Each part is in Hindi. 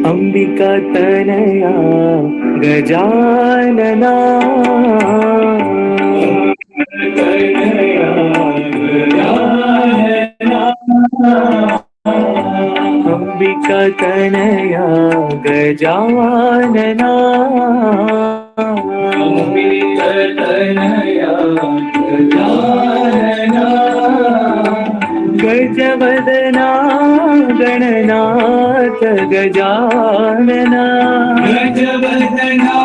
अंबिका तनया गजानना अंबिका तनया गजानना अंबिका तनया गजानना गजवदना गणनाथ गजानना गजवदना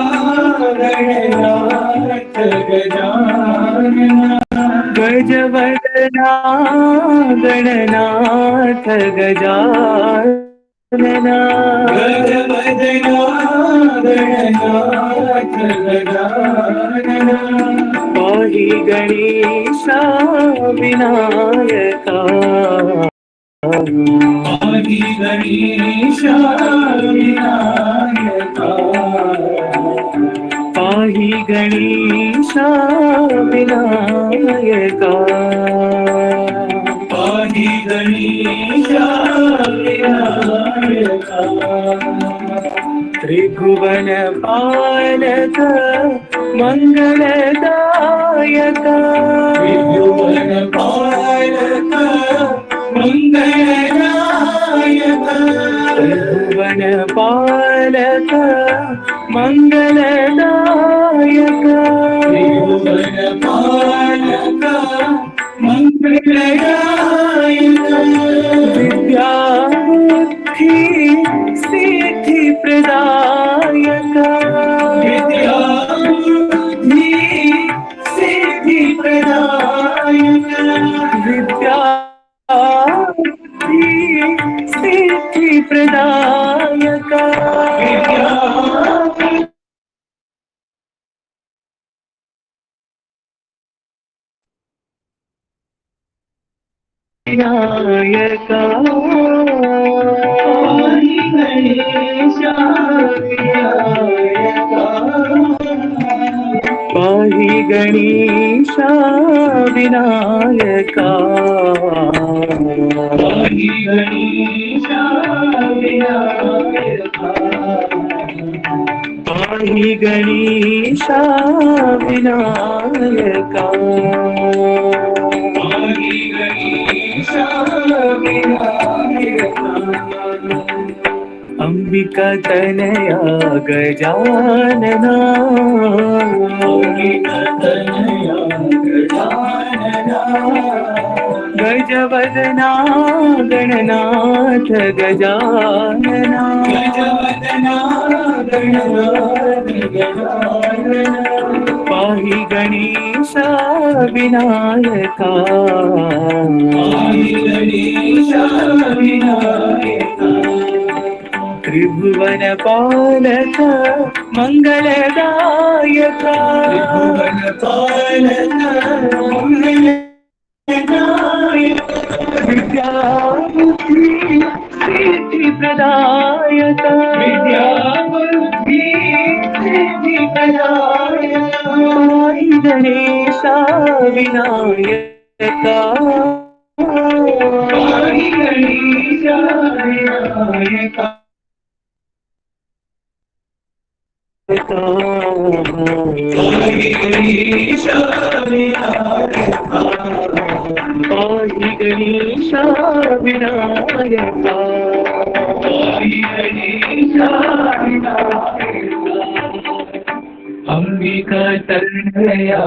गणनाथ गजानना गजवदना गणनाथ गजानना गजवदना गणनाथ गजानना पाहि गणेशा विनायका पाहि गणेशा विनायका पाहि गणेशा विनायका पाहि गणेशा विनायका त्रिभुवन पालक मंगलदायक त्रिभुवन पालक मंगलदायक त्रिभुवन पालक मंगलदायक त्रिभुवन पालक मंगलदायक विद्या बुद्धि सिद्धि प्रदायक विद्या बुद्धि सिद्धि प्रदायक विद्या बुद्धि सिद्धि प्रदायक विद्या विनायका पाहि गणेशा विनायका पाहि गणेशा विनायका पाहि गणेशा विनायका पाहि गणेशा विनायका पाहि गणेशा विनायका अंबिका तनया गजानना अंबिका तनया गजानना गजवदना गणनाथ गजानना गजवदना गणनाथ गजानना पाहि गणेशा विनायका पाहि गणेशा विनायका त्रिभुवन पालक मंगलदायक त्रिभुवन पालक मंगलदायक विद्या बुद्धि सिद्धि प्रदायक विद्या बुद्धि सिद्धि प्रदायक पाहि गणेशा विनायका पाहि गणेशा विनायका पाहि गणेशा विनायका पाहि गणेशा विनायका पाहि गणेशा विनायका अंबिका तनया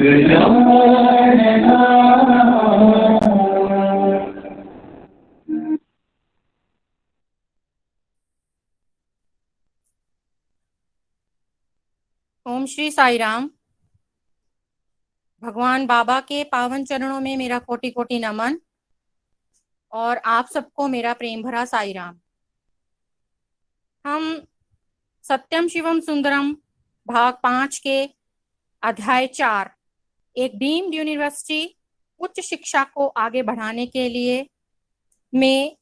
गजानना ओम श्री साई राम। भगवान बाबा के पावन चरणों में मेरा कोटि कोटि नमन और आप सबको मेरा प्रेम भरा साई राम। हम सत्यम शिवम सुंदरम भाग 5 के अध्याय 4 एक डीम्ड यूनिवर्सिटी उच्च शिक्षा को आगे बढ़ाने के लिए में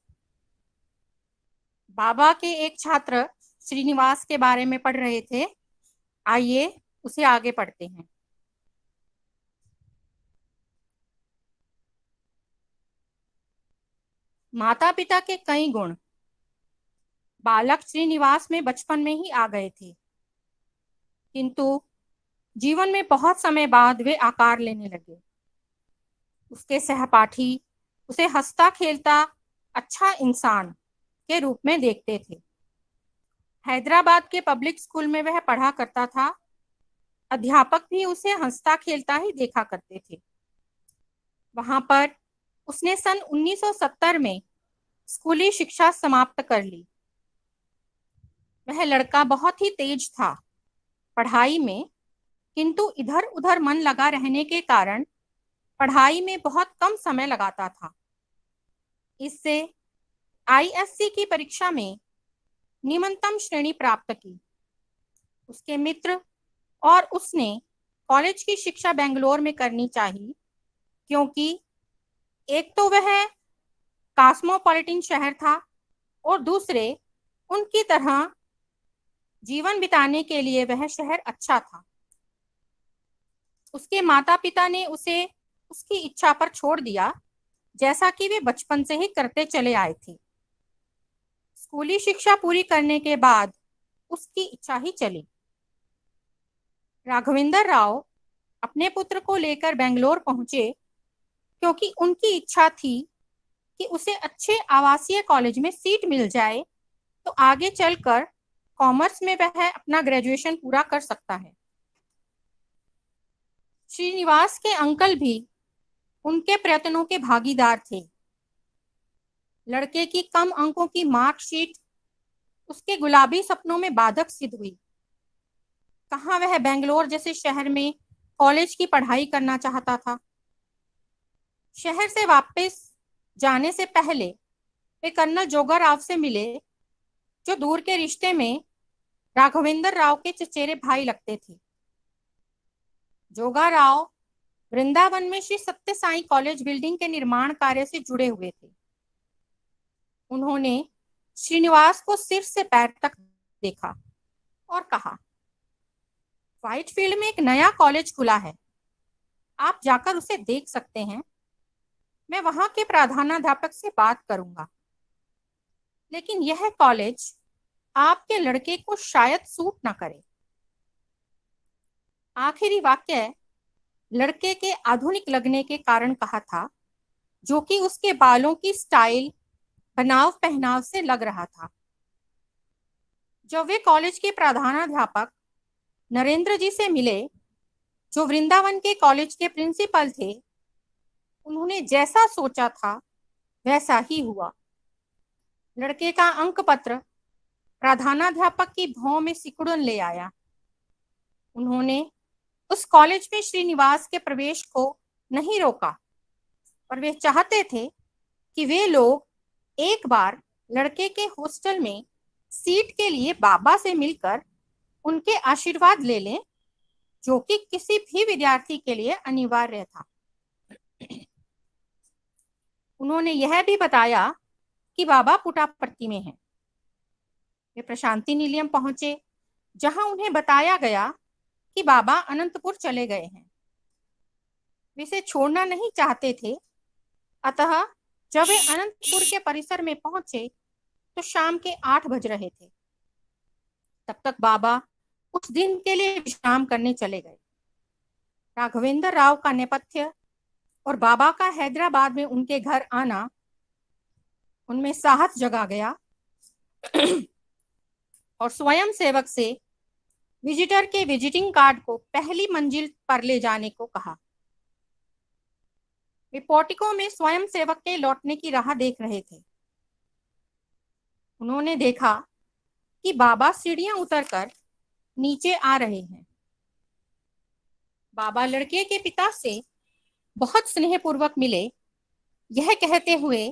बाबा के एक छात्र श्रीनिवास के बारे में पढ़ रहे थे। आइए उसे आगे पढ़ते हैं। माता पिता के कई गुण। बालक श्रीनिवास में बचपन में ही आ गए थे, किंतु जीवन में बहुत समय बाद वे आकार लेने लगे। उसके सहपाठी उसे हंसता खेलता अच्छा इंसान के रूप में देखते थे। हैदराबाद के पब्लिक स्कूल में वह पढ़ा करता था। अध्यापक भी उसे हंसता खेलता ही देखा करते थे। वहां पर उसने सन 1970 में स्कूली शिक्षा समाप्त कर ली। वह लड़का बहुत ही तेज था पढ़ाई में, किंतु इधर उधर मन लगा रहने के कारण पढ़ाई में बहुत कम समय लगाता था। इससे आईएससी की परीक्षा में निम्नतम श्रेणी प्राप्त की। उसके मित्र और उसने कॉलेज की शिक्षा बेंगलोर में करनी चाहिए, क्योंकि एक तो वह कॉस्मोपॉलिटन शहर था और दूसरे उनकी तरह जीवन बिताने के लिए वह शहर अच्छा था। उसके माता पिता ने उसे उसकी इच्छा पर छोड़ दिया, जैसा कि वे बचपन से ही करते चले आए थे। स्कूली शिक्षा पूरी करने के बाद उसकी इच्छा ही चली। राघवेंद्र राव अपने पुत्र को लेकर बेंगलोर पहुंचे, क्योंकि उनकी इच्छा थी कि उसे अच्छे आवासीय कॉलेज में सीट मिल जाए तो आगे चलकर कॉमर्स में वह अपना ग्रेजुएशन पूरा कर सकता है। श्रीनिवास के अंकल भी उनके प्रयत्नों के भागीदार थे। लड़के की कम अंकों की मार्कशीट उसके गुलाबी सपनों में बाधक सिद्ध हुई। कहाँ वह बेंगलोर जैसे शहर में कॉलेज की पढ़ाई करना चाहता था। शहर से वापस जाने से पहले वे कर्नल जोगा राव से मिले, जो दूर के रिश्ते में राघवेंद्र राव के चचेरे भाई लगते थे। जोगा राव वृंदावन में श्री सत्य साई कॉलेज बिल्डिंग के निर्माण कार्य से जुड़े हुए थे। उन्होंने श्रीनिवास को सिर से पैर तक देखा और कहा, व्हाइटफील्ड में एक नया कॉलेज खुला है, आप जाकर उसे देख सकते हैं। मैं वहां के प्रधानाध्यापक से बात करूंगा, लेकिन यह कॉलेज आपके लड़के को शायद सूट न करे। आखिरी वाक्य लड़के के आधुनिक लगने के कारण कहा था, जो कि उसके बालों की स्टाइल, बनाव पहनाव से लग रहा था। जब वे कॉलेज के प्रधानाध्यापक नरेंद्र जी से मिले, जो वृंदावन के कॉलेज के प्रिंसिपल थे, उन्होंने जैसा सोचा था वैसा ही हुआ। लड़के का अंक पत्र प्रधानाध्यापक की भौं में सिकुड़न ले आया। उन्होंने उस कॉलेज में श्रीनिवास के प्रवेश को नहीं रोका, और वे चाहते थे कि वे लोग एक बार लड़के के हॉस्टल में सीट के लिए बाबा से मिलकर उनके आशीर्वाद ले लें, जो कि किसी भी विद्यार्थी के लिए अनिवार्य था। उन्होंने यह भी बताया कि बाबा पुट्टापर्थी में हैं। वे प्रशांति निलयम पहुंचे, जहां उन्हें बताया गया कि बाबा अनंतपुर चले गए हैं। वे इसे छोड़ना नहीं चाहते थे, अतः जब वे अनंतपुर के परिसर में पहुंचे तो शाम के 8 बज रहे थे। तब तक बाबा उस दिन के लिए विश्राम करने चले गए। राघवेंद्र राव का नेपथ्य और बाबा का हैदराबाद में उनके घर आना उनमें साहस जगा गया और स्वयं सेवक से विजिटर के विजिटिंग कार्ड को पहली मंजिल पर ले जाने को कहा। वे पोर्टिको में स्वयं सेवक के लौटने की राह देख रहे थे। उन्होंने देखा कि बाबा सीढ़ियां उतरकर नीचे आ रहे हैं। बाबा लड़के के पिता से बहुत स्नेहपूर्वक मिले, यह कहते हुए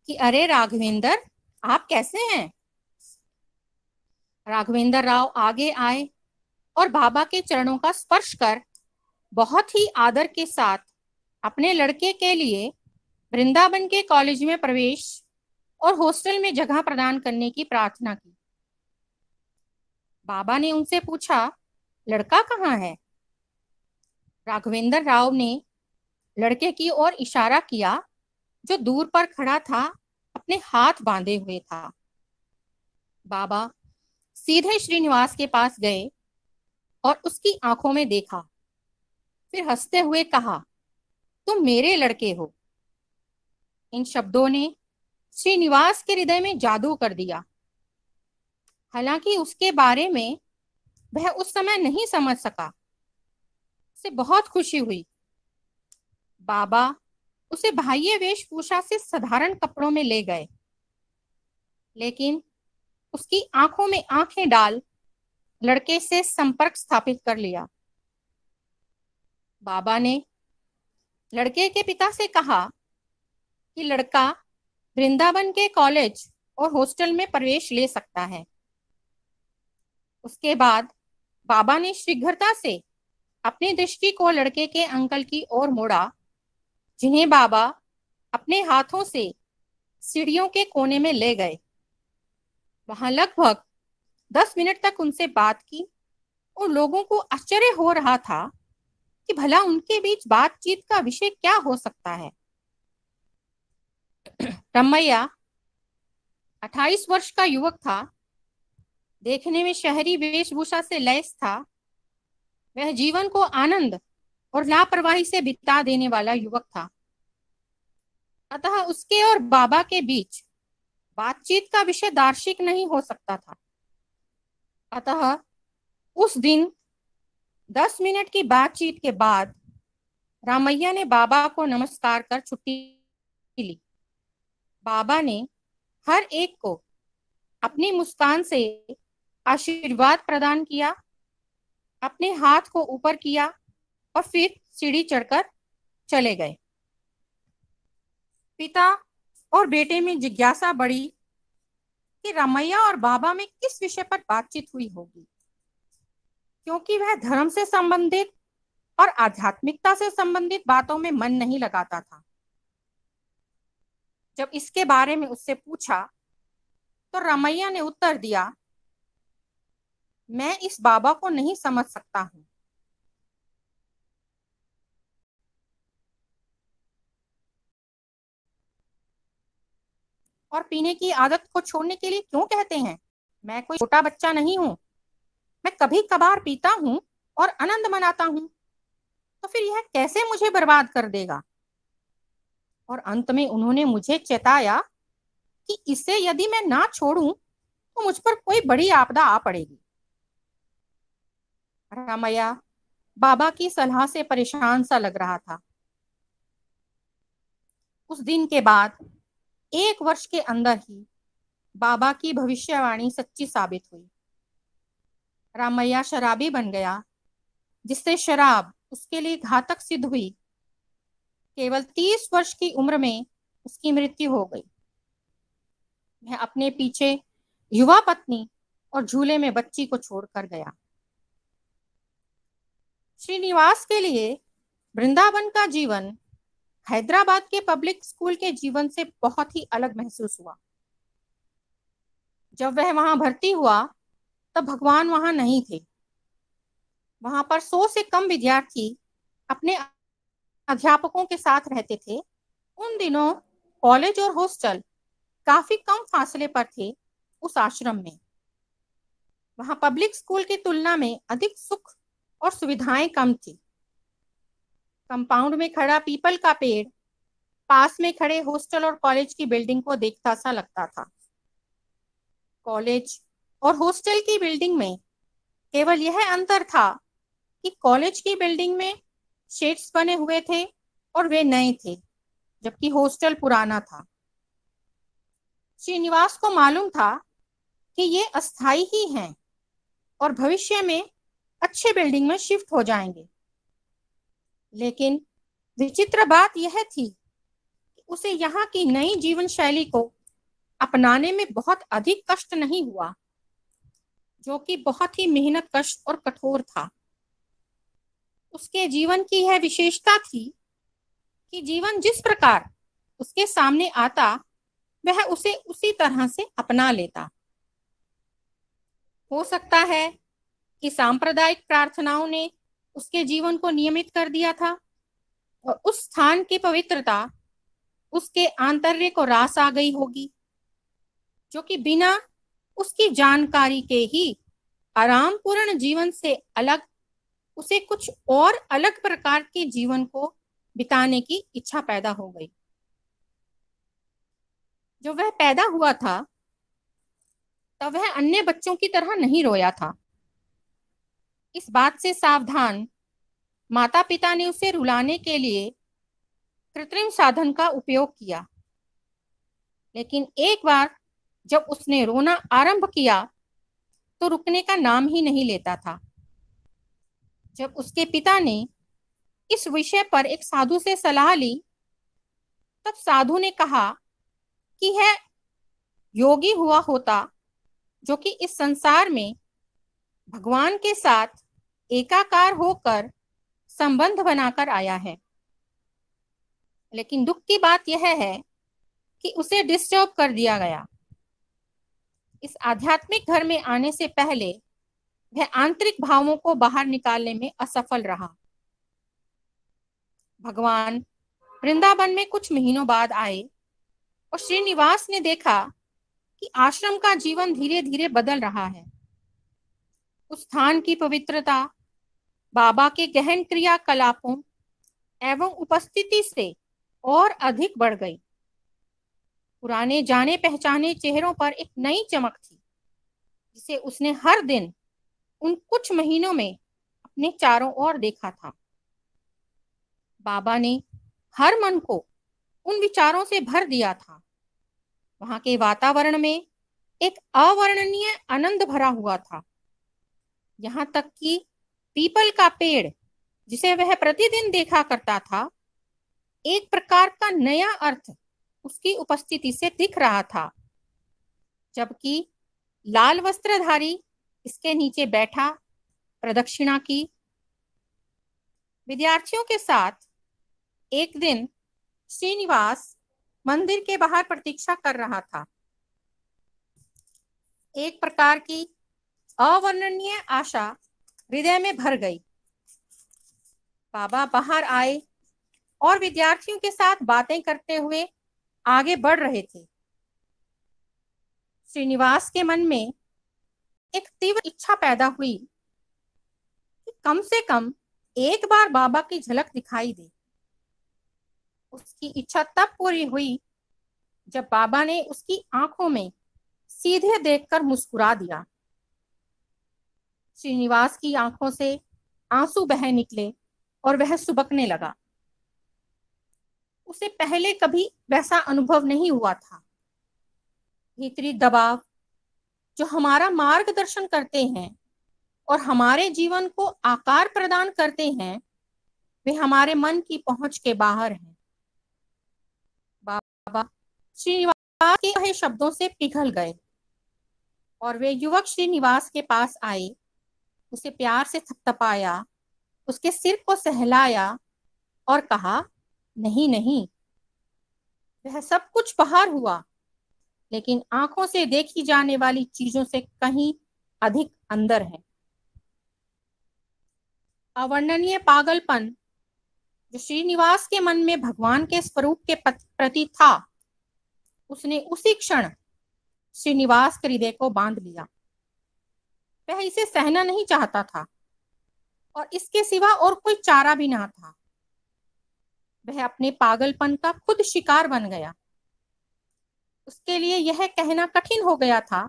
कि अरे राघवेंद्र, आप कैसे हैं। राघवेंद्र राव आगे आए और बाबा के चरणों का स्पर्श कर बहुत ही आदर के साथ अपने लड़के के लिए वृंदावन के कॉलेज में प्रवेश और हॉस्टल में जगह प्रदान करने की प्रार्थना की। बाबा ने उनसे पूछा, लड़का कहाँ है। राघवेंद्र राव ने लड़के की ओर इशारा किया, जो दूर पर खड़ा था, अपने हाथ बांधे हुए था। बाबा सीधे श्रीनिवास के पास गए और उसकी आंखों में देखा, फिर हंसते हुए कहा, तुम मेरे लड़के हो। इन शब्दों ने श्रीनिवास के हृदय में जादू कर दिया। हालांकि उसके बारे में वह उस समय नहीं समझ सका। उसे बहुत खुशी हुई। बाबा उसे बाह्य वेशभूषा से साधारण कपड़ों में ले गए, लेकिन उसकी आंखों में आंखें डाल लड़के से संपर्क स्थापित कर लिया। बाबा ने लड़के के पिता से कहा कि लड़का वृंदावन के कॉलेज और हॉस्टल में प्रवेश ले सकता है। उसके बाद बाबा ने शीघ्रता से अपनी दृष्टि को लड़के के अंकल की ओर मोड़ा, जिन्हें बाबा अपने हाथों से सीढ़ियों के कोने में ले गए। वहां लगभग 10 मिनट तक उनसे बात की और लोगों को आश्चर्य हो रहा था कि भला उनके बीच बातचीत का विषय क्या हो सकता है। रमैया 28 वर्ष का युवक था। देखने में शहरी वेशभूषा से लैस था। वह जीवन को आनंद और लापरवाही से बिता देने वाला युवक था। अतः उसके और बाबा के बीच बातचीत का विषय दार्शिक नहीं हो सकता था। अतः उस दिन 10 मिनट की बातचीत के बाद रामैया ने बाबा को नमस्कार कर छुट्टी ली। बाबा ने हर एक को अपनी मुस्कान से आशीर्वाद प्रदान किया, अपने हाथ को ऊपर किया और फिर सीढ़ी चढ़कर चले गए। पिता और बेटे में जिज्ञासा बढ़ी कि रामैया और बाबा में किस विषय पर बातचीत हुई होगी, क्योंकि वह धर्म से संबंधित और आध्यात्मिकता से संबंधित बातों में मन नहीं लगाता था। जब इसके बारे में उससे पूछा तो रामैया ने उत्तर दिया, मैं इस बाबा को नहीं समझ सकता हूं। और पीने की आदत को छोड़ने के लिए क्यों कहते हैं? मैं कोई छोटा बच्चा नहीं हूं। मैं कभी कभार पीता हूं और आनंद मनाता हूं, तो फिर यह कैसे मुझे बर्बाद कर देगा? और अंत में उन्होंने मुझे चेताया कि इसे यदि मैं ना छोड़ूं तो मुझ पर कोई बड़ी आपदा आ पड़ेगी। रामैया बाबा की सलाह से परेशान सा लग रहा था। उस दिन के बाद 1 वर्ष के अंदर ही बाबा की भविष्यवाणी सच्ची साबित हुई। रामैया शराबी बन गया, जिससे शराब उसके लिए घातक सिद्ध हुई। केवल 30 वर्ष की उम्र में उसकी मृत्यु हो गई। वह अपने पीछे युवा पत्नी और झूले में बच्ची को छोड़कर गया। श्रीनिवास के लिए वृंदावन का जीवन हैदराबाद के पब्लिक स्कूल के जीवन से बहुत ही अलग महसूस हुआ। जब वह वहां भर्ती हुआ तब भगवान वहां नहीं थे। वहां पर 100 से कम विद्यार्थी अपने अध्यापकों के साथ रहते थे। उन दिनों कॉलेज और हॉस्टल काफी कम फासले पर थे उस आश्रम में। वहां पब्लिक स्कूल की तुलना में अधिक सुख और सुविधाएं कम थी। कंपाउंड में खड़ा पीपल का पेड़ पास में खड़े हॉस्टल और कॉलेज की बिल्डिंग को देखता सा लगता था। कॉलेज और हॉस्टल की बिल्डिंग में केवल यह अंतर था कि कॉलेज की बिल्डिंग में शेड्स बने हुए थे और वे नए थे, जबकि हॉस्टल पुराना था। श्रीनिवास को मालूम था कि ये अस्थाई ही हैं और भविष्य में अच्छे बिल्डिंग में शिफ्ट हो जाएंगे। लेकिन विचित्र बात यह थी कि उसे यहाँ की नई जीवन शैली को अपनाने में बहुत अधिक कष्ट नहीं हुआ, जो कि बहुत ही मेहनत कश और कठोर था। उसके जीवन की यह विशेषता थी कि जीवन जिस प्रकार उसके सामने आता वह उसे उसी तरह से अपना लेता। हो सकता है कि सांप्रदायिक प्रार्थनाओं ने उसके जीवन को नियमित कर दिया था और उस स्थान की पवित्रता उसके आंतर्य को रास आ गई होगी, जो कि बिना उसकी जानकारी के ही आरामपूर्ण जीवन से अलग उसे कुछ और अलग प्रकार के जीवन को बिताने की इच्छा पैदा हो गई। जो वह पैदा हुआ था तब वह अन्य बच्चों की तरह नहीं रोया था। इस बात से सावधान माता पिता ने उसे रुलाने के लिए कृत्रिम साधन का उपयोग किया, लेकिन एक बार जब उसने रोना आरंभ किया तो रुकने का नाम ही नहीं लेता था। जब उसके पिता ने इस विषय पर एक साधु से सलाह ली, तब साधु ने कहा कि यह योगी हुआ होता जो कि इस संसार में भगवान के साथ एकाकार होकर संबंध बनाकर आया है। लेकिन दुख की बात यह है कि उसे डिस्टर्ब कर दिया गया। इस आध्यात्मिक घर में आने से पहले वह आंतरिक भावों को बाहर निकालने में असफल रहा। भगवान वृंदावन में कुछ महीनों बाद आए और श्रीनिवास ने देखा कि आश्रम का जीवन धीरे धीरे बदल रहा है। उस स्थान की पवित्रता बाबा के गहन क्रियाकलापों एवं उपस्थिति से और अधिक बढ़ गई। पुराने जाने पहचाने चेहरों पर एक नई चमक थी जिसे उसने हर दिन उन कुछ महीनों में अपने चारों ओर देखा था। बाबा ने हर मन को उन विचारों से भर दिया था। वहां के वातावरण में एक अवर्णनीय आनंद भरा हुआ था। यहाँ तक कि पीपल का पेड़ जिसे वह प्रतिदिन देखा करता था, एक प्रकार का नया अर्थ उसकी उपस्थिति से दिख रहा था। जबकि लाल वस्त्रधारी इसके नीचे बैठा प्रदक्षिणा की। विद्यार्थियों के साथ एक दिन श्रीनिवास मंदिर के बाहर प्रतीक्षा कर रहा था। एक प्रकार की अवर्णनीय आशा हृदय में भर गई। बाबा बाहर आए और विद्यार्थियों के साथ बातें करते हुए आगे बढ़ रहे थे। श्रीनिवास के मन में एक तीव्र इच्छा पैदा हुई कि कम से कम एक बार बाबा की झलक दिखाई दे। उसकी इच्छा तब पूरी हुई जब बाबा ने उसकी आंखों में सीधे देखकर मुस्कुरा दिया। श्रीनिवास की आंखों से आंसू बह निकले और वह सुबकने लगा। उसे पहले कभी वैसा अनुभव नहीं हुआ था। भीतरी दबाव जो हमारा मार्गदर्शन करते हैं और हमारे जीवन को आकार प्रदान करते हैं, वे हमारे मन की पहुंच के बाहर हैं। बाबा श्रीनिवास के कहे शब्दों से पिघल गए और वे युवक श्रीनिवास के पास आए, उसे प्यार से थपथपाया, उसके सिर को सहलाया और कहा, नहीं नहीं, वह सब कुछ बाहर हुआ, लेकिन आंखों से देखी जाने वाली चीजों से कहीं अधिक अंदर है। अवर्णनीय पागलपन जो श्रीनिवास के मन में भगवान के स्वरूप के प्रति था, उसने उसी क्षण श्रीनिवास के हृदय को बांध लिया। वह इसे सहना नहीं चाहता था और इसके सिवा और कोई चारा भी ना था। वह अपने पागलपन का खुद शिकार बन गया। उसके लिए यह कहना कठिन हो गया था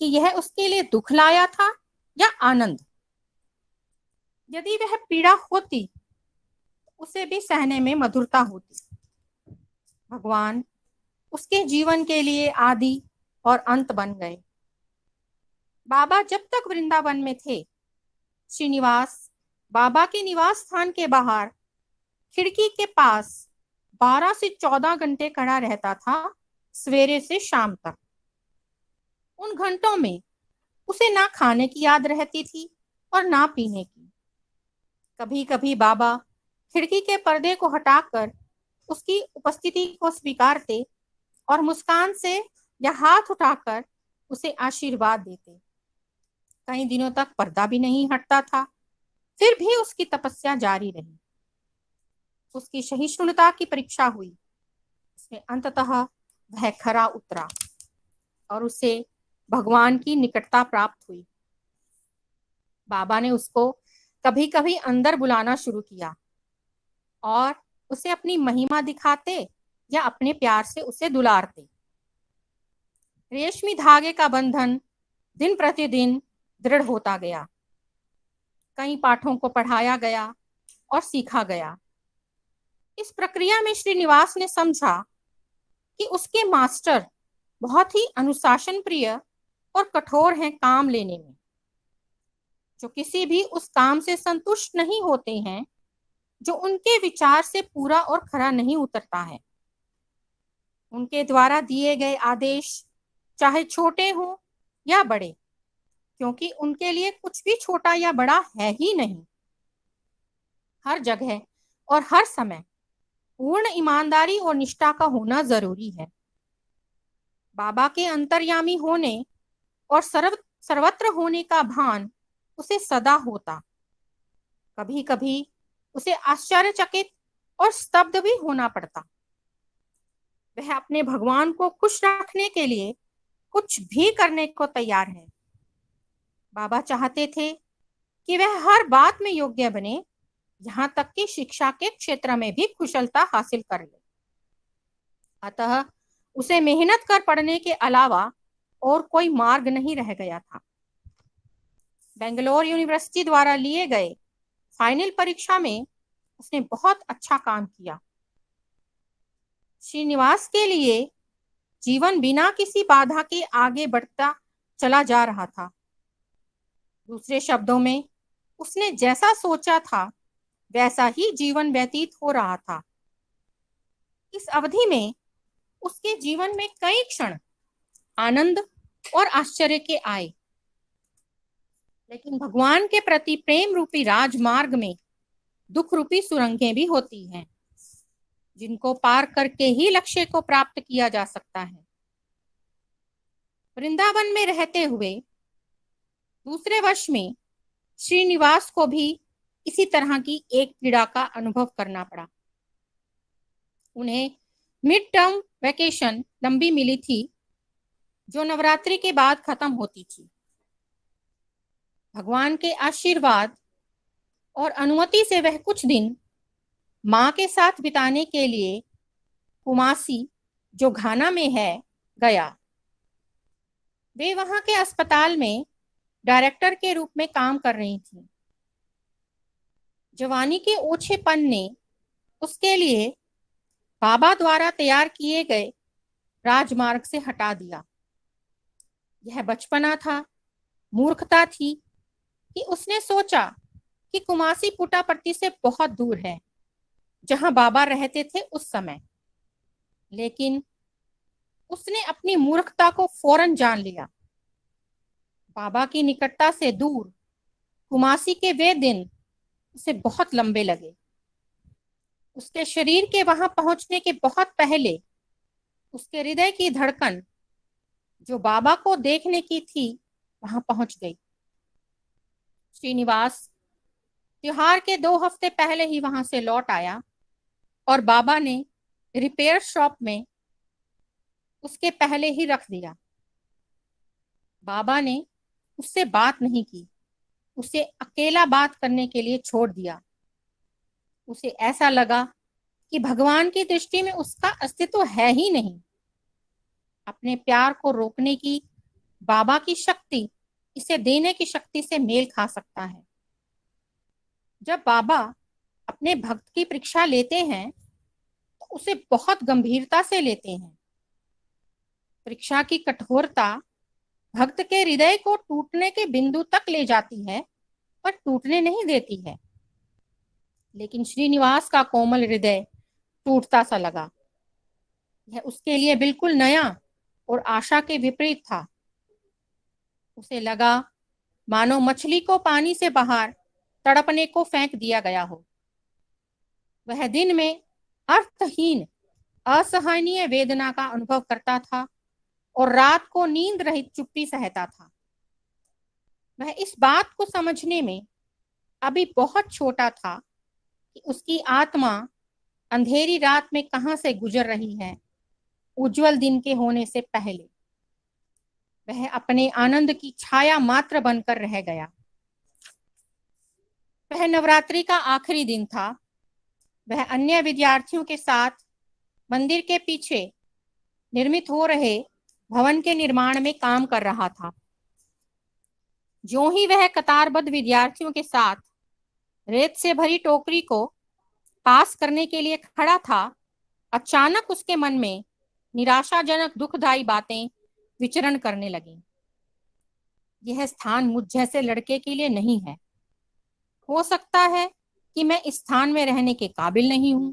कि यह उसके लिए दुख लाया था या आनंद। यदि वह पीड़ा होती तो उसे भी सहने में मधुरता होती। भगवान उसके जीवन के लिए आदि और अंत बन गए। बाबा जब तक वृंदावन में थे, श्रीनिवास बाबा के निवास स्थान के बाहर खिड़की के पास 12 से 14 घंटे खड़ा रहता था, सवेरे से शाम तक। उन घंटों में उसे ना खाने की याद रहती थी और ना पीने की। कभी कभी बाबा खिड़की के पर्दे को हटाकर उसकी उपस्थिति को स्वीकारते और मुस्कान से या हाथ उठाकर उसे आशीर्वाद देते। कई दिनों तक पर्दा भी नहीं हटता था, फिर भी उसकी तपस्या जारी रही। उसकी सहिष्णुता की परीक्षा हुई। उसमें अंततः वह खरा उतरा और उसे भगवान की निकटता प्राप्त हुई। बाबा ने उसको कभी कभी अंदर बुलाना शुरू किया और उसे अपनी महिमा दिखाते या अपने प्यार से उसे दुलारते। रेशमी धागे का बंधन दिन प्रतिदिन दृढ़ होता गया। कई पाठों को पढ़ाया गया और सीखा गया। इस प्रक्रिया में श्रीनिवास ने समझा कि उसके मास्टर बहुत ही अनुशासन प्रिय और कठोर हैं काम लेने में, जो किसी भी उस काम से संतुष्ट नहीं होते हैं जो उनके विचार से पूरा और खरा नहीं उतरता है। उनके द्वारा दिए गए आदेश चाहे छोटे हों या बड़े, क्योंकि उनके लिए कुछ भी छोटा या बड़ा है ही नहीं। हर जगह और हर समय पूर्ण ईमानदारी और निष्ठा का होना जरूरी है। बाबा के अंतर्यामी होने और सर्वत्र होने का भान उसे सदा होता। कभी कभी उसे आश्चर्यचकित और स्तब्ध भी होना पड़ता। वह अपने भगवान को खुश रखने के लिए कुछ भी करने को तैयार है। बाबा चाहते थे कि वह हर बात में योग्य बने, यहाँ तक कि शिक्षा के क्षेत्र में भी कुशलता हासिल कर ले। अतः उसे मेहनत कर पढ़ने के अलावा और कोई मार्ग नहीं रह गया था। बेंगलोर यूनिवर्सिटी द्वारा लिए गए फाइनल परीक्षा में उसने बहुत अच्छा काम किया। श्रीनिवास के लिए जीवन बिना किसी बाधा के आगे बढ़ता चला जा रहा था। दूसरे शब्दों में, उसने जैसा सोचा था वैसा ही जीवन व्यतीत हो रहा था। इस अवधि में उसके जीवन में कई क्षण आनंद और आश्चर्य के आए, लेकिन भगवान के प्रति प्रेम रूपी राजमार्ग में दुख रूपी सुरंगें भी होती हैं, जिनको पार करके ही लक्ष्य को प्राप्त किया जा सकता है। वृंदावन में रहते हुए दूसरे वर्ष में श्रीनिवास को भी इसी तरह की एक पीड़ा का अनुभव करना पड़ा। उन्हें मिड टर्म वैकेशन लंबी मिली थी, जो नवरात्रि के बाद खत्म होती थी। भगवान के आशीर्वाद और अनुमति से वह कुछ दिन माँ के साथ बिताने के लिए कुमासी, जो घाना में है, गया। वे वहां के अस्पताल में डायरेक्टर के रूप में काम कर रही थी। जवानी के ओछेपन ने उसके लिए बाबा द्वारा तैयार किए गए राजमार्ग से हटा दिया। यह बचपना था, मूर्खता थी कि उसने सोचा कि कुमासी पुट्टापर्ती से बहुत दूर है, जहां बाबा रहते थे उस समय। लेकिन उसने अपनी मूर्खता को फौरन जान लिया। बाबा की निकटता से दूर कुमासी के वे दिन उसे बहुत लंबे लगे। उसके शरीर के वहां पहुंचने के बहुत पहले उसके हृदय की धड़कन, जो बाबा को देखने की थी, वहां पहुंच गई। श्रीनिवास त्योहार के 2 हफ्ते पहले ही वहां से लौट आया और बाबा ने रिपेयर शॉप में उसके पहले ही रख दिया। बाबा ने उससे बात नहीं की, उसे अकेला बात करने के लिए छोड़ दिया। उसे ऐसा लगा कि भगवान की दृष्टि में उसका अस्तित्व है ही नहीं। अपने प्यार को रोकने की बाबा की शक्ति इसे देने की शक्ति से मेल खा सकता है। जब बाबा अपने भक्त की परीक्षा लेते हैं तो उसे बहुत गंभीरता से लेते हैं। परीक्षा की कठोरता भक्त के हृदय को टूटने के बिंदु तक ले जाती है, पर टूटने नहीं देती है। लेकिन श्रीनिवास का कोमल हृदय टूटता सा लगा। यह उसके लिए बिल्कुल नया और आशा के विपरीत था। उसे लगा मानो मछली को पानी से बाहर तड़पने को फेंक दिया गया हो। वह दिन में अर्थहीन असहनीय वेदना का अनुभव करता था और रात को नींद रहित चुप्पी सहता था। वह इस बात को समझने में अभी बहुत छोटा था कि उसकी आत्मा अंधेरी रात में कहां से गुजर रही है, उज्जवल दिन के होने से पहले। वह अपने आनंद की छाया मात्र बनकर रह गया। वह नवरात्रि का आखिरी दिन था। वह अन्य विद्यार्थियों के साथ मंदिर के पीछे निर्मित हो रहे भवन के निर्माण में काम कर रहा था। जो ही वह कतारबद्ध विद्यार्थियों के साथ रेत से भरी टोकरी को पास करने के लिए खड़ा था, अचानक उसके मन में निराशाजनक दुखदायी बातें विचरण करने लगी। यह स्थान मुझ जैसे लड़के के लिए नहीं है। हो सकता है कि मैं इस स्थान में रहने के काबिल नहीं हूं,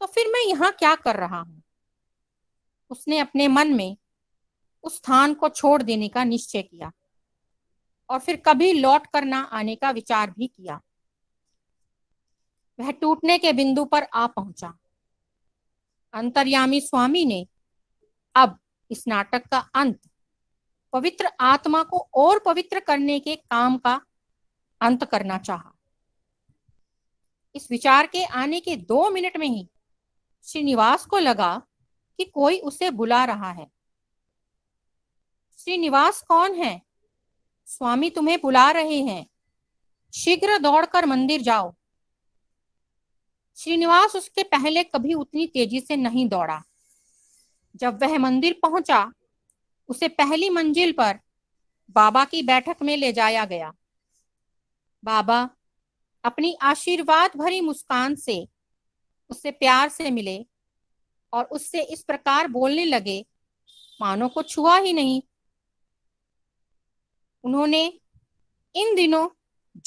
तो फिर मैं यहाँ क्या कर रहा हूं? उसने अपने मन में उस स्थान को छोड़ देने का निश्चय किया और फिर कभी लौट कर ना आने का विचार भी किया। वह टूटने के बिंदु पर आ पहुंचा। अंतर्यामी स्वामी ने अब इस नाटक का अंत पवित्र आत्मा को और पवित्र करने के काम का अंत करना चाहा। इस विचार के आने के 2 मिनट में ही श्रीनिवास को लगा कि कोई उसे बुला रहा है। श्रीनिवास, कौन है? स्वामी तुम्हें बुला रहे हैं, शीघ्र दौड़कर मंदिर जाओ। श्रीनिवास उसके पहले कभी उतनी तेजी से नहीं दौड़ा। जब वह मंदिर पहुंचा, उसे पहली मंजिल पर बाबा की बैठक में ले जाया गया। बाबा अपनी आशीर्वाद भरी मुस्कान से उससे प्यार से मिले और उससे इस प्रकार बोलने लगे मानो को छुआ ही नहीं। उन्होंने इन दिनों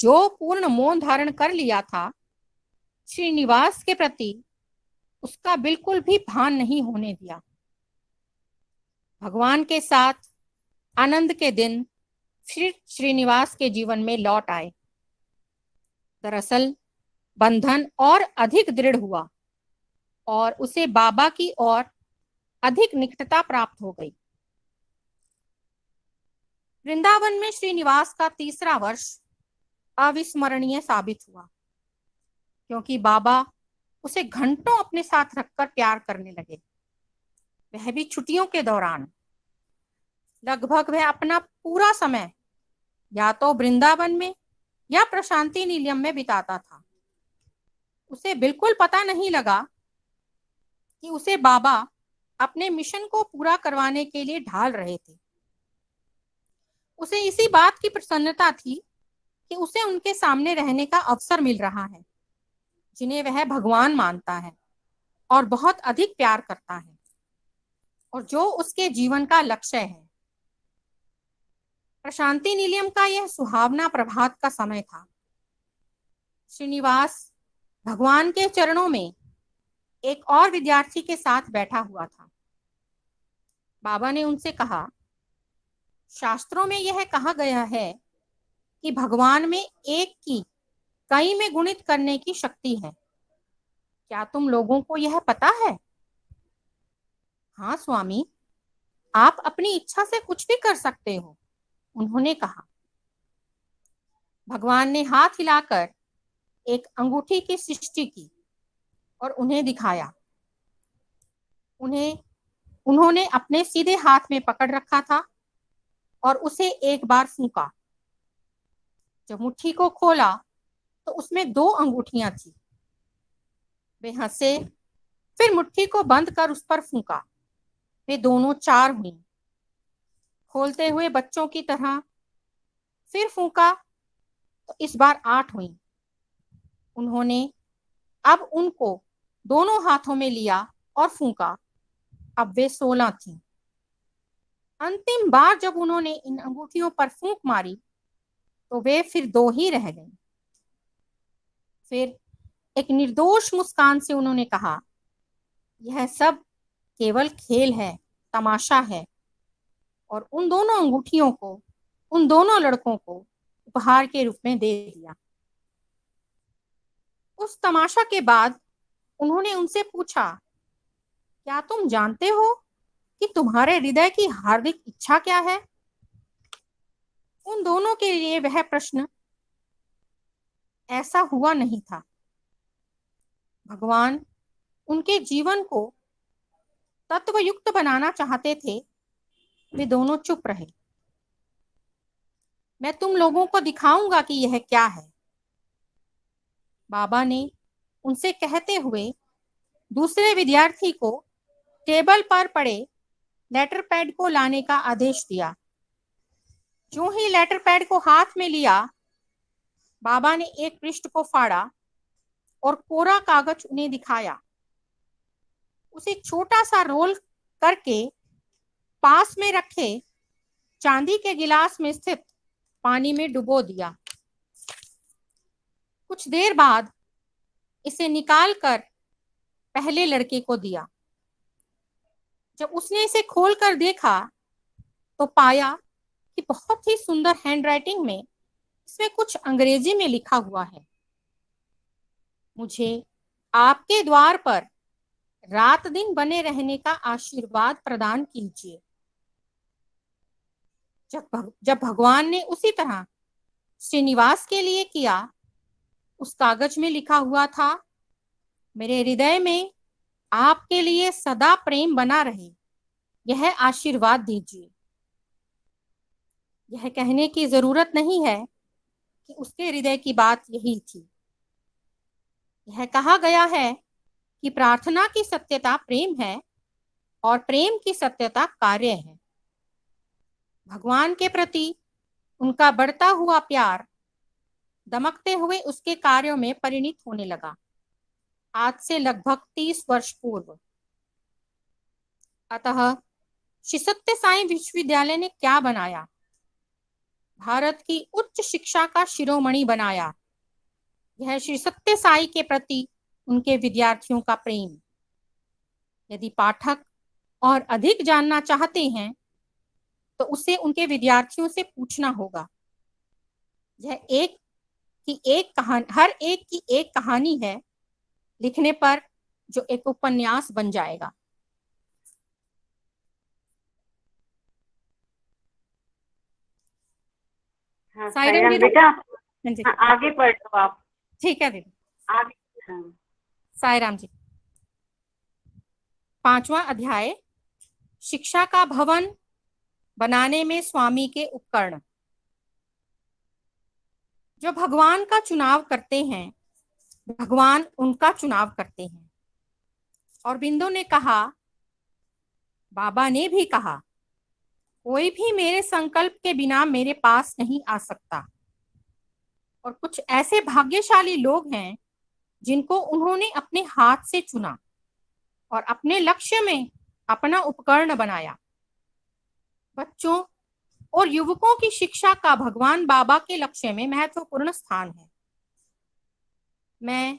जो पूर्ण मौन धारण कर लिया था, श्रीनिवास के प्रति उसका बिल्कुल भी भान नहीं होने दिया। भगवान के साथ आनंद के दिन फिर श्रीनिवास के जीवन में लौट आए। दरअसल बंधन और अधिक दृढ़ हुआ और उसे बाबा की ओर अधिक निकटता प्राप्त हो गई। वृंदावन में श्रीनिवास का तीसरा वर्ष अविस्मरणीय साबित हुआ, क्योंकि बाबा उसे घंटों अपने साथ रखकर प्यार करने लगे। वह भी छुट्टियों के दौरान। लगभग वह अपना पूरा समय या तो वृंदावन में या प्रशांति निलयम में बिताता था। उसे बिल्कुल पता नहीं लगा कि उसे बाबा अपने मिशन को पूरा करवाने के लिए ढाल रहे थे। उसे इसी बात की प्रसन्नता थी कि उसे उनके सामने रहने का अवसर मिल रहा है, जिन्हें वह भगवान मानता है और बहुत अधिक प्यार करता है, और जो उसके जीवन का लक्ष्य है। प्रशांति निलयम का यह सुहावना प्रभात का समय था। श्रीनिवास भगवान के चरणों में एक और विद्यार्थी के साथ बैठा हुआ था। बाबा ने उनसे कहा, शास्त्रों में यह कहा गया है कि भगवान में एक की कई में गुणित करने की शक्ति है। क्या तुम लोगों को यह पता है? हाँ स्वामी, आप अपनी इच्छा से कुछ भी कर सकते हो, उन्होंने कहा। भगवान ने हाथ हिलाकर एक अंगूठी की सृष्टि की और उन्हें दिखाया। उन्होंने अपने सीधे हाथ में पकड़ रखा था और उसे एक बार फूंका। जब मुट्ठी को खोला तो उसमें 2 अंगूठियां थी। वे हंसे, फिर मुट्ठी को बंद कर उस पर फूंका। वे दोनों 4 हुई। खोलते हुए बच्चों की तरह फिर फूंका तो इस बार 8 हुई। उन्होंने अब उनको दोनों हाथों में लिया और फूंका। अब वे 16 थीं। अंतिम बार जब उन्होंने इन अंगूठियों पर फूंक मारी तो वे फिर 2 ही रह गईं। फिर एक निर्दोष मुस्कान से उन्होंने कहा, यह सब केवल खेल है, तमाशा है। और उन दोनों अंगूठियों को उन दोनों लड़कों को उपहार के रूप में दे दिया। उस तमाशा के बाद उन्होंने उनसे पूछा, क्या तुम जानते हो कि तुम्हारे हृदय की हार्दिक इच्छा क्या है? उन दोनों के लिए वह प्रश्न ऐसा हुआ नहीं था। भगवान उनके जीवन को तत्वयुक्त बनाना चाहते थे। वे दोनों चुप रहे। मैं तुम लोगों को दिखाऊंगा कि यह क्या है, बाबा ने उनसे कहते हुए दूसरे विद्यार्थी को टेबल पर पड़े लेटर पैड को लाने का आदेश दिया। जो ही लेटर पैड को हाथ में लिया, बाबा ने एक पृष्ठ को फाड़ा और कोरा कागज उन्हें दिखाया। उसे छोटा सा रोल करके पास में रखे चांदी के गिलास में स्थित पानी में डुबो दिया। कुछ देर बाद इसे निकालकर पहले लड़के को दिया। जब उसने इसे खोलकर देखा तो पाया कि बहुत ही सुंदर हैंडराइटिंग में इसमें कुछ अंग्रेजी में लिखा हुआ है, मुझे आपके द्वार पर रात दिन बने रहने का आशीर्वाद प्रदान कीजिए। जब भगवान ने उसी तरह श्रीनिवास के लिए किया, उस कागज में लिखा हुआ था, मेरे हृदय में आपके लिए सदा प्रेम बना रहे, यह आशीर्वाद दीजिए। यह कहने की जरूरत नहीं है कि उसके हृदय की बात यही थी। यह कहा गया है कि प्रार्थना की सत्यता प्रेम है और प्रेम की सत्यता कार्य है। भगवान के प्रति उनका बढ़ता हुआ प्यार दमकते हुए उसके कार्यों में परिणित होने लगा, आज से लगभग 30 वर्ष पूर्व। अतः श्री सत्य साई विश्वविद्यालय ने क्या बनाया? भारत की उच्च शिक्षा का शिरोमणि बनाया। यह श्री सत्य साई के प्रति उनके विद्यार्थियों का प्रेम। यदि पाठक और अधिक जानना चाहते हैं तो उसे उनके विद्यार्थियों से पूछना होगा। यह हर एक की एक कहानी है, लिखने पर जो एक उपन्यास बन जाएगा। हाँ सायरन सायरन दीदी। बेटा, हाँ जी, हाँ आगे पढ़ लो आप। ठीक है दीदी। आगे। हाँ। सायराम जी। 5वां अध्याय, शिक्षा का भवन बनाने में स्वामी के उपकरण। जो भगवान का चुनाव करते हैं, भगवान उनका चुनाव करते हैं। और बिंदु ने कहा, बाबा ने भी कहा, कोई भी मेरे संकल्प के बिना मेरे पास नहीं आ सकता। और कुछ ऐसे भाग्यशाली लोग हैं जिनको उन्होंने अपने हाथ से चुना और अपने लक्ष्य में अपना उपकरण बनाया। बच्चों और युवकों की शिक्षा का भगवान बाबा के लक्ष्य में महत्वपूर्ण स्थान है। मैं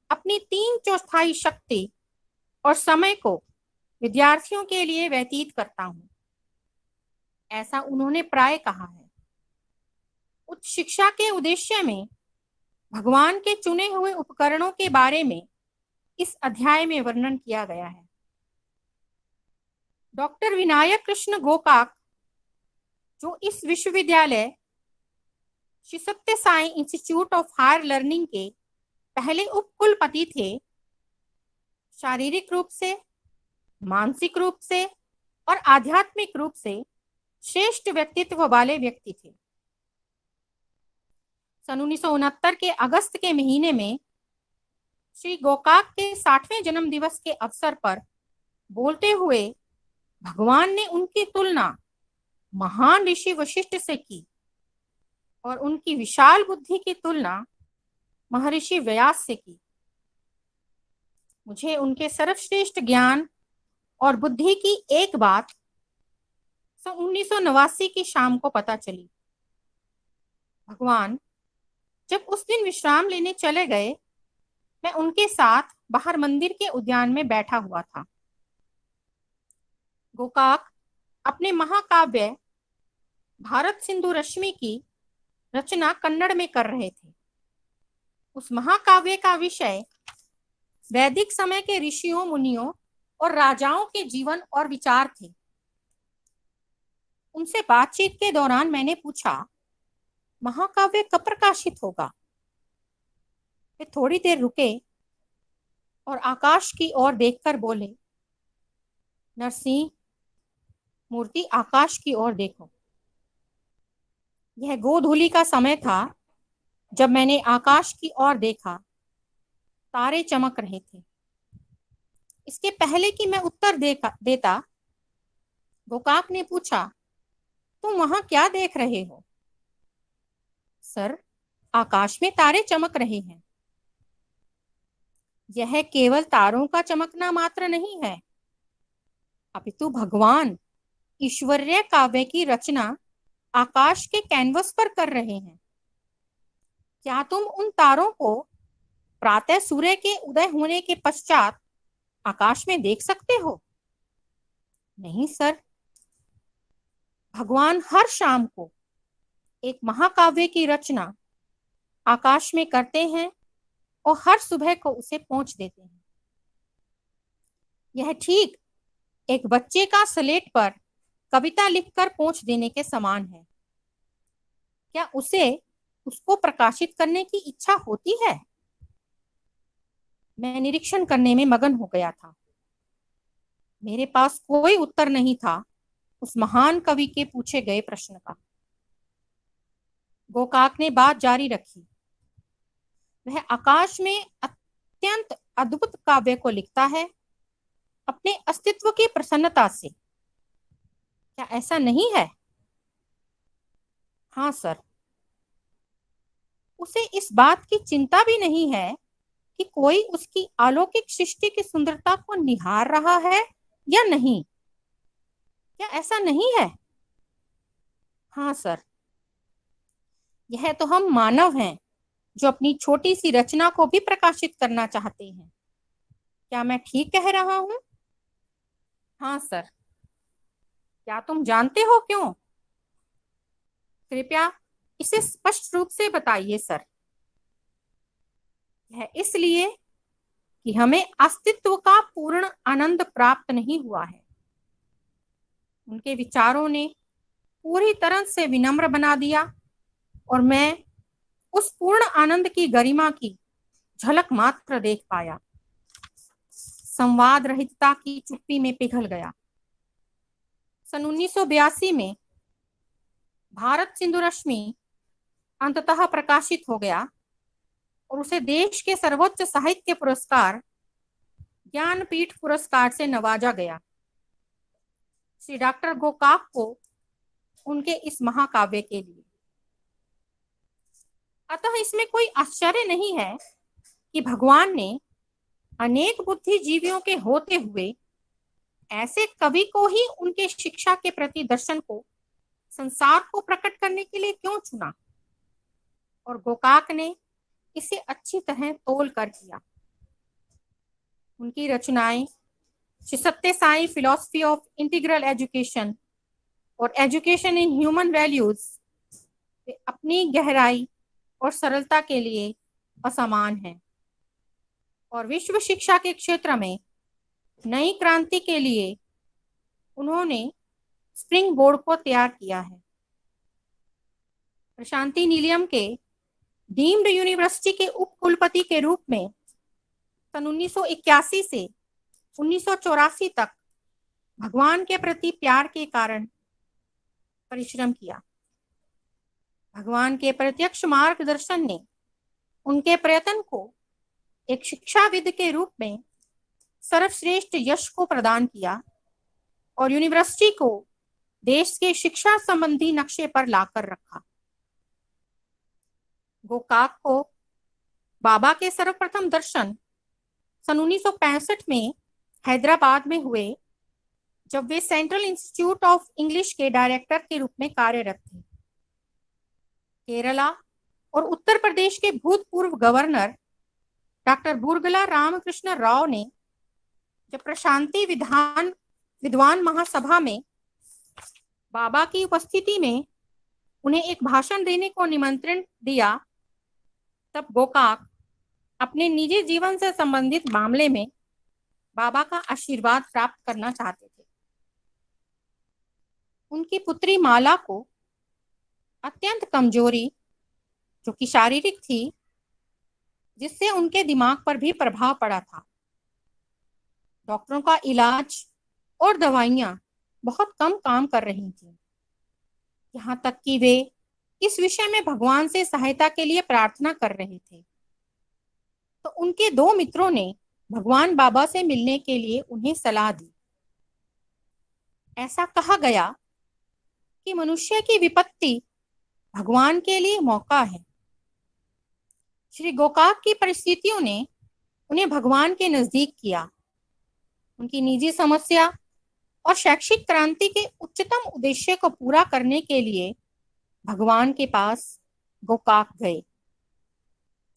अपनी 3/4 शक्ति और समय को विद्यार्थियों के लिए व्यतीत करता हूं, ऐसा उन्होंने प्राय कहा है। उच्च शिक्षा के उद्देश्य में भगवान के चुने हुए उपकरणों के बारे में इस अध्याय में वर्णन किया गया है। डॉक्टर विनायक कृष्ण गोकाक, जो इस विश्वविद्यालय Shri Sathya Sai Institute of Higher Learning के पहले उप कुलपति थे, शारीरिक रूप से, मानसिक रूप से और आध्यात्मिक रूप से श्रेष्ठ व्यक्तित्व वाले व्यक्ति थे। सन 1969 के अगस्त के महीने में श्री गोकाक के 60वें जन्म दिवस के अवसर पर बोलते हुए भगवान ने उनकी तुलना महान ऋषि वशिष्ठ से की और उनकी विशाल बुद्धि की तुलना महर्षि व्यास से की। मुझे उनके सर्वश्रेष्ठ ज्ञान और बुद्धि की एक बात सन 1989 की शाम को पता चली। भगवान जब उस दिन विश्राम लेने चले गए, मैं उनके साथ बाहर मंदिर के उद्यान में बैठा हुआ था। गोकाक अपने महाकाव्य भारत सिंधु रश्मि की रचना कन्नड़ में कर रहे थे। उस महाकाव्य का विषय वैदिक समय के ऋषियों, मुनियों और राजाओं के जीवन और विचार थे। उनसे बातचीत के दौरान मैंने पूछा, महाकाव्य कब प्रकाशित होगा? वे थोड़ी देर रुके और आकाश की ओर देखकर बोले, नरसिंह, मूर्ति आकाश की ओर देखो। यह गोधूलि का समय था जब मैंने आकाश की ओर देखा, तारे चमक रहे थे। इसके पहले कि मैं उत्तर देता, गोकाक ने पूछा, तुम वहां क्या देख रहे हो? सर, आकाश में तारे चमक रहे हैं। यह केवल तारों का चमकना मात्र नहीं है, अपितु भगवान ईश्वरीय काव्य की रचना आकाश के कैनवस पर कर रहे हैं। क्या तुम उन तारों को प्रातः सूर्य के उदय होने के पश्चात आकाश में देख सकते हो? नहीं सर, भगवान हर शाम को एक महाकाव्य की रचना आकाश में करते हैं और हर सुबह को उसे पहुंच देते हैं। यह ठीक एक बच्चे का स्लेट पर कविता लिखकर पहुंच देने के समान है। क्या उसे उसको प्रकाशित करने की इच्छा होती है? मैं निरीक्षण करने में मगन हो गया था। मेरे पास कोई उत्तर नहीं था उस महान कवि के पूछे गए प्रश्न का। गोकाक ने बात जारी रखी। वह आकाश में अत्यंत अद्भुत काव्य को लिखता है अपने अस्तित्व की प्रसन्नता से। क्या ऐसा नहीं है? हाँ सर। उसे इस बात की चिंता भी नहीं है कि कोई उसकी अलौकिक सृष्टि की सुंदरता को निहार रहा है या नहीं। क्या ऐसा नहीं है? हाँ सर। यह तो हम मानव हैं जो अपनी छोटी सी रचना को भी प्रकाशित करना चाहते हैं। क्या मैं ठीक कह रहा हूं? हाँ सर। क्या तुम जानते हो क्यों? कृपया इसे स्पष्ट रूप से बताइए सर। यह इसलिए कि हमें अस्तित्व का पूर्ण आनंद प्राप्त नहीं हुआ है। उनके विचारों ने पूरी तरह से विनम्र बना दिया और मैं उस पूर्ण आनंद की गरिमा की झलक मात्र देख पाया। संवाद रहितता की चुप्पी में पिघल गया। सन 1982 में भारत सिंधु रश्मि अंततः प्रकाशित हो गया और उसे देश के सर्वोच्च साहित्य पुरस्कार ज्ञानपीठ पुरस्कार से नवाजा गया। श्री डॉक्टर गोकाक को उनके इस महाकाव्य के लिए। अतः इसमें कोई आश्चर्य नहीं है कि भगवान ने अनेक बुद्धिजीवियों के होते हुए ऐसे कवि को ही उनके शिक्षा के प्रति दर्शन को संसार को प्रकट करने के लिए क्यों चुना, और गोकाक ने इसे अच्छी तरह तोल कर किया। उनकी रचनाएं Shri Sathya Sai philosophy of integral education और एजुकेशन इन ह्यूमन वैल्यूज अपनी गहराई और सरलता के लिए असमान है और विश्व शिक्षा के क्षेत्र में नई क्रांति के लिए उन्होंने स्प्रिंग बोर्ड को तैयार किया है। प्रशांति नीलियम के डीम्ड यूनिवर्सिटी के उप कुलपति के रूप में सन 1981 से 1984 तक भगवान के प्रति प्यार के कारण परिश्रम किया। भगवान के प्रत्यक्ष मार्गदर्शन ने उनके प्रयत्न को एक शिक्षाविद के रूप में सर्वश्रेष्ठ यश को प्रदान किया और यूनिवर्सिटी को देश के शिक्षा संबंधी नक्शे पर लाकर रखा। गोकाक को बाबा के सर्वप्रथम दर्शन सन 1965 में हैदराबाद में हुए, जब वे सेंट्रल इंस्टीट्यूट ऑफ इंग्लिश के डायरेक्टर के रूप में कार्यरत थे। केरला और उत्तर प्रदेश के भूतपूर्व गवर्नर डॉक्टर बुर्गला रामकृष्ण राव ने जब प्रशांति विद्वान महासभा में बाबा की उपस्थिति में उन्हें एक भाषण देने को निमंत्रण दिया, तब गोकाक अपने निजी जीवन से संबंधित मामले में बाबा का आशीर्वाद प्राप्त करना चाहते थे। उनकी पुत्री माला को अत्यंत कमजोरी, जो कि शारीरिक थी, जिससे उनके दिमाग पर भी प्रभाव पड़ा था। डॉक्टरों का इलाज और दवाइयां बहुत कम काम कर रही थी। यहाँ तक कि वे इस विषय में भगवान से सहायता के लिए प्रार्थना कर रहे थे। तो उनके दो मित्रों ने भगवान बाबा से मिलने के लिए उन्हें सलाह दी। ऐसा कहा गया कि मनुष्य की विपत्ति भगवान के लिए मौका है। श्री गोकाक की परिस्थितियों ने उन्हें भगवान के नजदीक किया। उनकी निजी समस्या और शैक्षिक क्रांति के उच्चतम उद्देश्य को पूरा करने के लिए भगवान के पास गोकाक गए।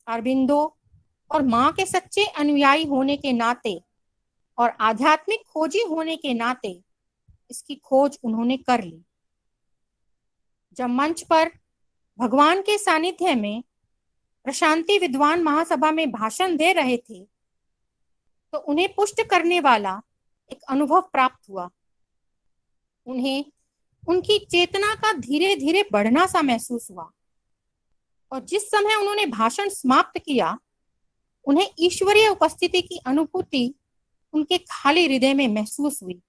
अरबिंदो और मां के सच्चे अनुयायी होने के नाते और आध्यात्मिक खोजी होने के नाते इसकी खोज उन्होंने कर ली। जब मंच पर भगवान के सानिध्य में प्रशांति विद्वान महासभा में भाषण दे रहे थे तो उन्हें पुष्ट करने वाला एक अनुभव प्राप्त हुआ। उन्हें उनकी चेतना का धीरे धीरे बढ़ना सा महसूस हुआ और जिस समय उन्होंने भाषण समाप्त किया उन्हें ईश्वरीय उपस्थिति की अनुभूति उनके खाली हृदय में महसूस हुई,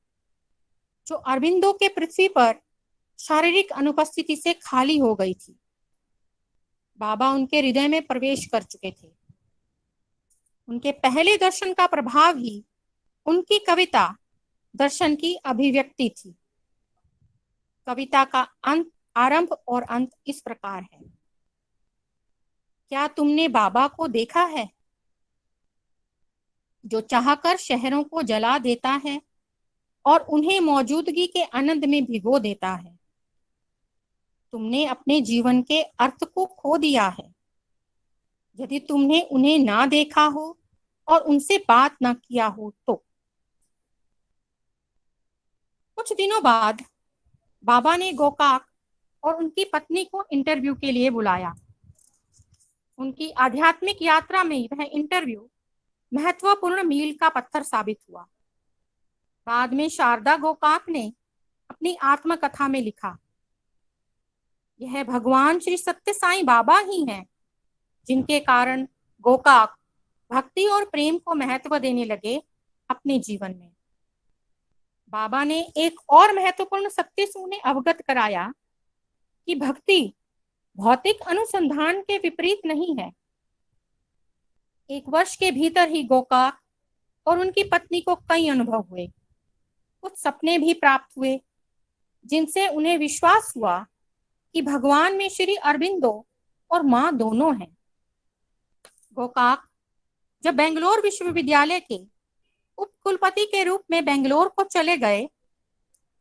जो अरबिंदो के पृथ्वी पर शारीरिक अनुपस्थिति से खाली हो गई थी। बाबा उनके हृदय में प्रवेश कर चुके थे। उनके पहले दर्शन का प्रभाव ही उनकी कविता दर्शन की अभिव्यक्ति थी। कविता का अंत, आरंभ और अंत इस प्रकार है। क्या तुमने बाबा को देखा है, जो चाहकर शहरों को जला देता है और उन्हें मौजूदगी के आनंद में भिगो देता है। तुमने अपने जीवन के अर्थ को खो दिया है। यदि तुमने उन्हें ना देखा हो और उनसे बात ना किया हो तो। कुछ दिनों बाद बाबा ने गोकाक और उनकी पत्नी को इंटरव्यू के लिए बुलाया। उनकी आध्यात्मिक यात्रा में वह इंटरव्यू महत्वपूर्ण मील का पत्थर साबित हुआ। बाद में शारदा गोकाक ने अपनी आत्मकथा में लिखा, यह भगवान श्री सत्य साईं बाबा ही हैं जिनके कारण गोकाक भक्ति और प्रेम को महत्व देने लगे अपने जीवन में। बाबा ने एक और महत्वपूर्ण सत्य से उन्हें अवगत कराया कि भक्ति भौतिक अनुसंधान के विपरीत नहीं है। 1 वर्ष के भीतर ही गोकाक और उनकी पत्नी को कई अनुभव हुए। कुछ सपने भी प्राप्त हुए जिनसे उन्हें विश्वास हुआ कि भगवान में श्री अरबिंदो और मां दोनों हैं। गोकाक जब बेंगलोर विश्वविद्यालय के उप कुलपति के रूप में बेंगलोर को चले गए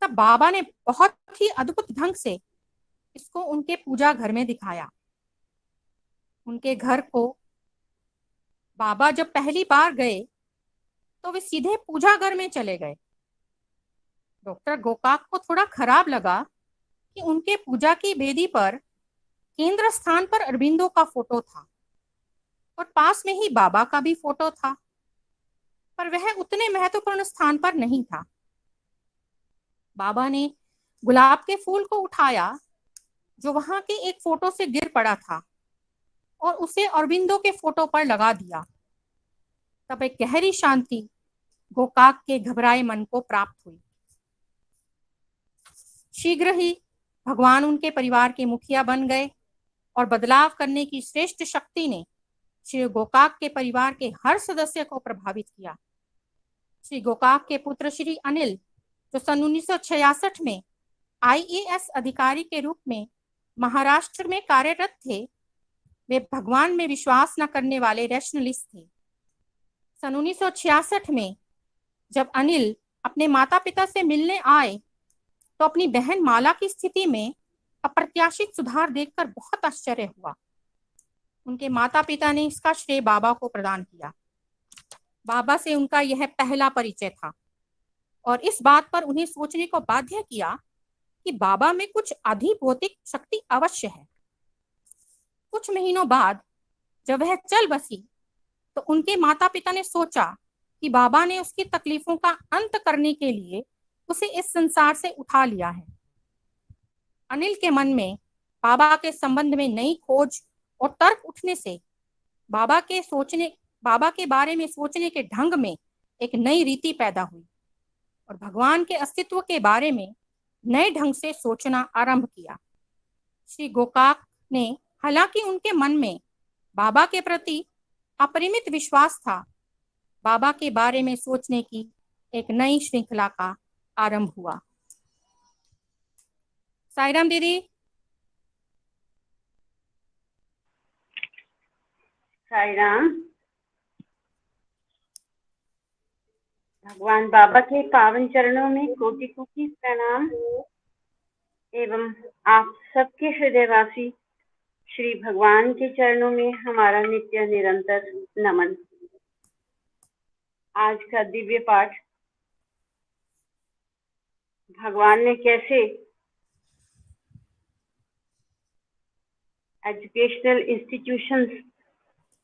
तब बाबा ने बहुत ही अद्भुत ढंग से इसको उनके पूजा घर में दिखाया। उनके घर को बाबा जब पहली बार गए तो वे सीधे पूजा घर में चले गए। डॉक्टर गोकाक को थोड़ा खराब लगा कि उनके पूजा की वेदी पर केंद्र स्थान पर अरबिंदो का फोटो था और पास में ही बाबा का भी फोटो था, पर वह उतने महत्वपूर्ण स्थान पर नहीं था। बाबा ने गुलाब के फूल को उठाया जो वहां के एक फोटो से गिर पड़ा था और उसे अरबिंदो के फोटो पर लगा दिया। तब एक गहरी शांति गोकाक के घबराए मन को प्राप्त हुई। शीघ्र ही भगवान उनके परिवार के मुखिया बन गए और बदलाव करने की श्रेष्ठ शक्ति ने श्री गोकाक के परिवार के हर सदस्य को प्रभावित किया। श्री गोकाक के पुत्र श्री अनिल, जो सन 1966 में IAS अधिकारी के रूप में महाराष्ट्र में कार्यरत थे, वे भगवान में विश्वास न करने वाले रैशनलिस्ट थे। सन 1966 में जब अनिल अपने माता पिता से मिलने आए तो अपनी बहन माला की स्थिति में अप्रत्याशित सुधार देखकर बहुत आश्चर्य हुआ। उनके माता पिता ने इसका श्रेय बाबा को प्रदान किया। बाबा से उनका यह पहला परिचय था और इस बात पर उन्हें सोचने को बाध्य किया कि बाबा में कुछ अधिभौतिक शक्ति अवश्य है। कुछ महीनों बाद जब वह चल बसी तो उनके माता पिता ने सोचा कि बाबा ने उसकी तकलीफों का अंत करने के लिए उसे इस संसार से उठा लिया है। अनिल के मन में बाबा के संबंध में नई खोज और तर्क उठने से बाबा के बारे में सोचने के ढंग में एक नई रीति पैदा हुई। और भगवान के अस्तित्व के बारे में नए ढंग से सोचना आरंभ किया। श्री गोकाक ने, हालांकि उनके मन में बाबा के प्रति अपरिमित विश्वास था, बाबा के बारे में सोचने की एक नई श्रृंखला का आरंभ हुआ। साईराम दीदी। साईराम। भगवान बाबा के पावन चरणों में कोटि कोटि प्रणाम एवं आप सबके हृदयवासी श्री भगवान के चरणों में हमारा नित्य निरंतर नमन। आज का दिव्य पाठ भगवान ने कैसे एजुकेशनल इंस्टीट्यूशंस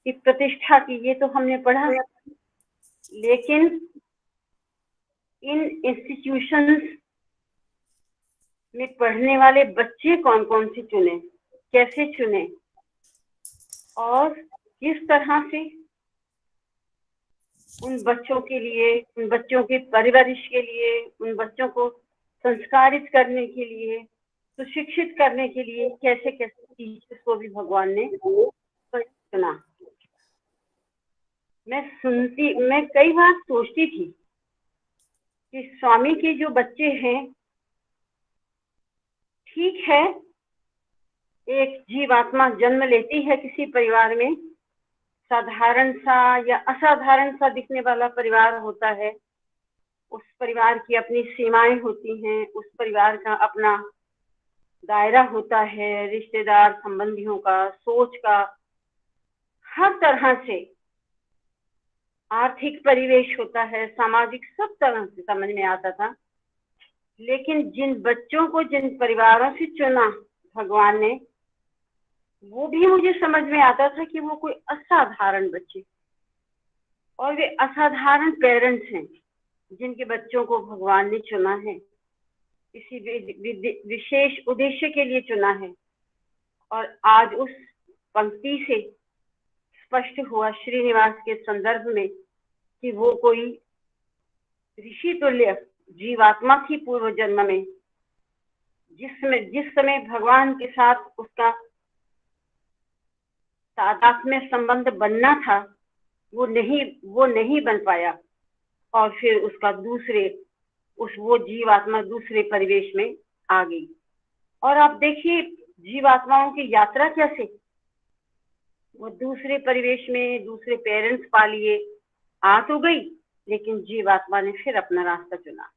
की प्रतिष्ठा की, ये तो हमने पढ़ा, लेकिन इन इंस्टीट्यूशंस में पढ़ने वाले बच्चे कौन कौन से चुने, कैसे चुने और किस तरह से उन बच्चों के लिए, उन बच्चों के परवरिश के लिए, उन बच्चों को संस्कारित करने के लिए, सुशिक्षित करने के लिए कैसे कैसे टीचर्स को भी भगवान ने चुना। मैं कई बार सोचती थी कि स्वामी के जो बच्चे हैं, ठीक है, एक जीवात्मा जन्म लेती है किसी परिवार में, साधारण सा या असाधारण सा दिखने वाला परिवार होता है, उस परिवार की अपनी सीमाएं होती हैं, उस परिवार का अपना दायरा होता है, रिश्तेदार संबंधियों का, सोच का, हर तरह से आर्थिक परिवेश होता है, सामाजिक, सब तरह से समझ में आता था। लेकिन जिन बच्चों को जिन परिवारों से चुना भगवान ने, वो भी मुझे समझ में आता था कि वो कोई असाधारण बच्चे और वे असाधारण पेरेंट्स हैं जिनके बच्चों को भगवान ने चुना है, किसी विशेष उद्देश्य के लिए चुना है। और आज उस पंक्ति से स्पष्ट हुआ श्रीनिवास के संदर्भ में कि वो कोई ऋषि तुल्य जीवात्मा थी पूर्व जन्म में, जिस समय भगवान के साथ उसका तादात्म्य संबंध बनना था, वो नहीं बन पाया और फिर उसका वो जीवात्मा दूसरे परिवेश में आ गई। और आप देखिए जीवात्माओं की यात्रा कैसे, वो दूसरे परिवेश में दूसरे पेरेंट्स पा लिए, आ तो गई, लेकिन जीवात्मा ने फिर अपना रास्ता चुना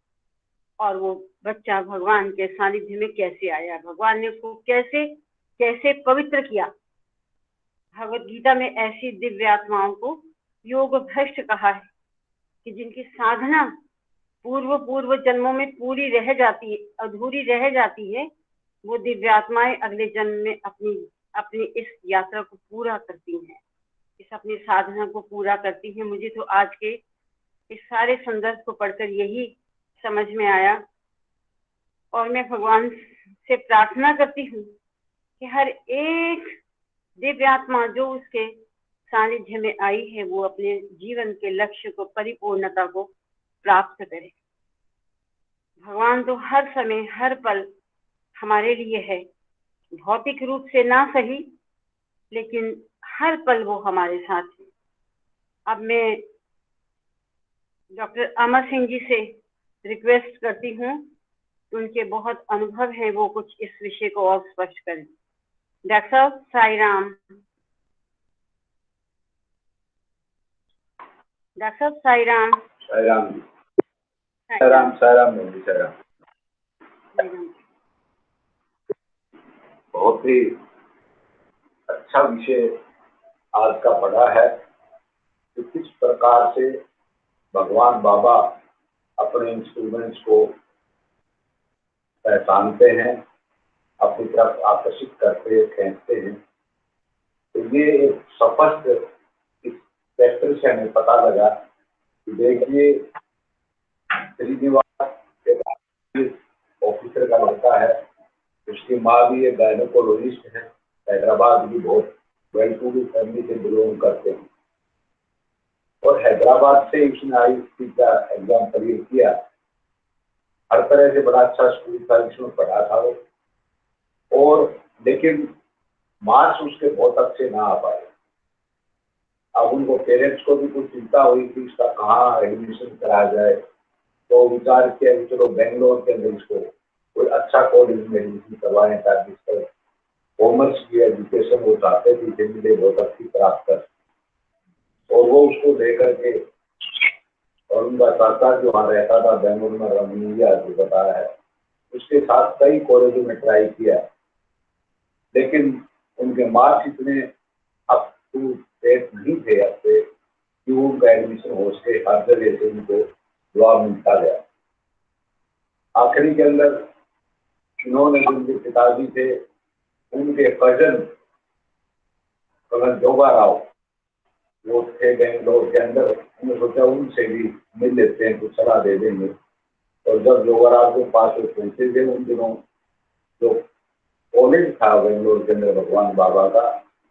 और वो बच्चा भगवान के सानिध्य में कैसे आया, भगवान ने उसको कैसे कैसे पवित्र किया। भगवत गीता में ऐसी दिव्य आत्माओं को योग भ्रष्ट कहा है कि जिनकी साधना पूर्व जन्मों में पूरी रह जाती है, अधूरी रह जाती है, वो दिव्य आत्माएं अगले जन्म में अपनी इस यात्रा को पूरा करती हैं, इस अपनी साधना को पूरा करती हैं। मुझे तो आज के इस सारे संदर्भ को पढ़कर यही समझ में आया और मैं भगवान से प्रार्थना करती हूँ कि हर एक दिव्य आत्मा जो उसके सानिध्य में आई है वो अपने जीवन के लक्ष्य को, परिपूर्णता को प्राप्त करे। भगवान तो हर समय हर पल हमारे लिए है, भौतिक रूप से ना सही, लेकिन हर पल वो हमारे साथ है। अब मैं डॉक्टर अमर सिंह जी से रिक्वेस्ट करती हूँ, उनके बहुत अनुभव हैं, वो कुछ इस विषय को और स्पष्ट करें। डॉक्टर साहब, साई राम। डॉक्टर साहब, साई राम। साई राम। साई राम। साई राम। साई राम। बहुत ही अच्छा विषय आज का पढ़ा है कि किस प्रकार से भगवान बाबा अपने इंस्ट्रूमेंट्स को पहचानते हैं, अपनी तरफ आकर्षित करते, खींचते हैं। तो ये एक स्पष्ट इस चैप्टर से हमें पता लगा कि देखिए श्रीनिवास एक ऑफिसर का लड़का है, उसकी माँ भी एक गायनोकोलॉजिस्ट है, हैदराबाद की बहुत वेल टू डू फैमिली से बिलोंग करते हैं और हैदराबाद से उसने ISP का एग्जाम क्लियर किया हर तरह से बड़ा अच्छा स्कूल था, जिसमें पढ़ा था वो। और लेकिन मार्क्स उसके बहुत अच्छे ना आ पाए। अब उनको पेरेंट्स को भी कुछ चिंता हुई कि इसका कहाँ एडमिशन कराया जाए, तो विचार किया कि चलो बेंगलोर के अंदर इसको कोई अच्छा कॉलेज में एडमिशन करवाएं, ताकि इसका कॉमर्स की एजुकेशन वो चाहते थे इसे मिले बहुत अच्छी प्राप्त कर। और वो उसको लेकर के, और उनका चाचा जो वहाँ रहता था बेंगलोर में, रमनिया जो बताया है, उसके साथ कई कॉलेजों में ट्राई किया, लेकिन उनके मार्क्स इतने अप टू डेट नहीं थे अपने कि उनका एडमिशन हो सके। हर जगह से उनको जवाब मिलता गया। आखिरी के अंदर इन्होंने जो उनके पिताजी थे, उनके कजन कर्नल जोगा राव वो थे बेंगलोर के अंदर, उन्होंने सोचा उनसे भी मिल लेते हैं, कुछ सलाह दे देंगे। और जब जोगा राव के पास पहुंचे थे, उन दिनों जो कॉलेज था बेंगलोर के अंदर भगवान बाबा का,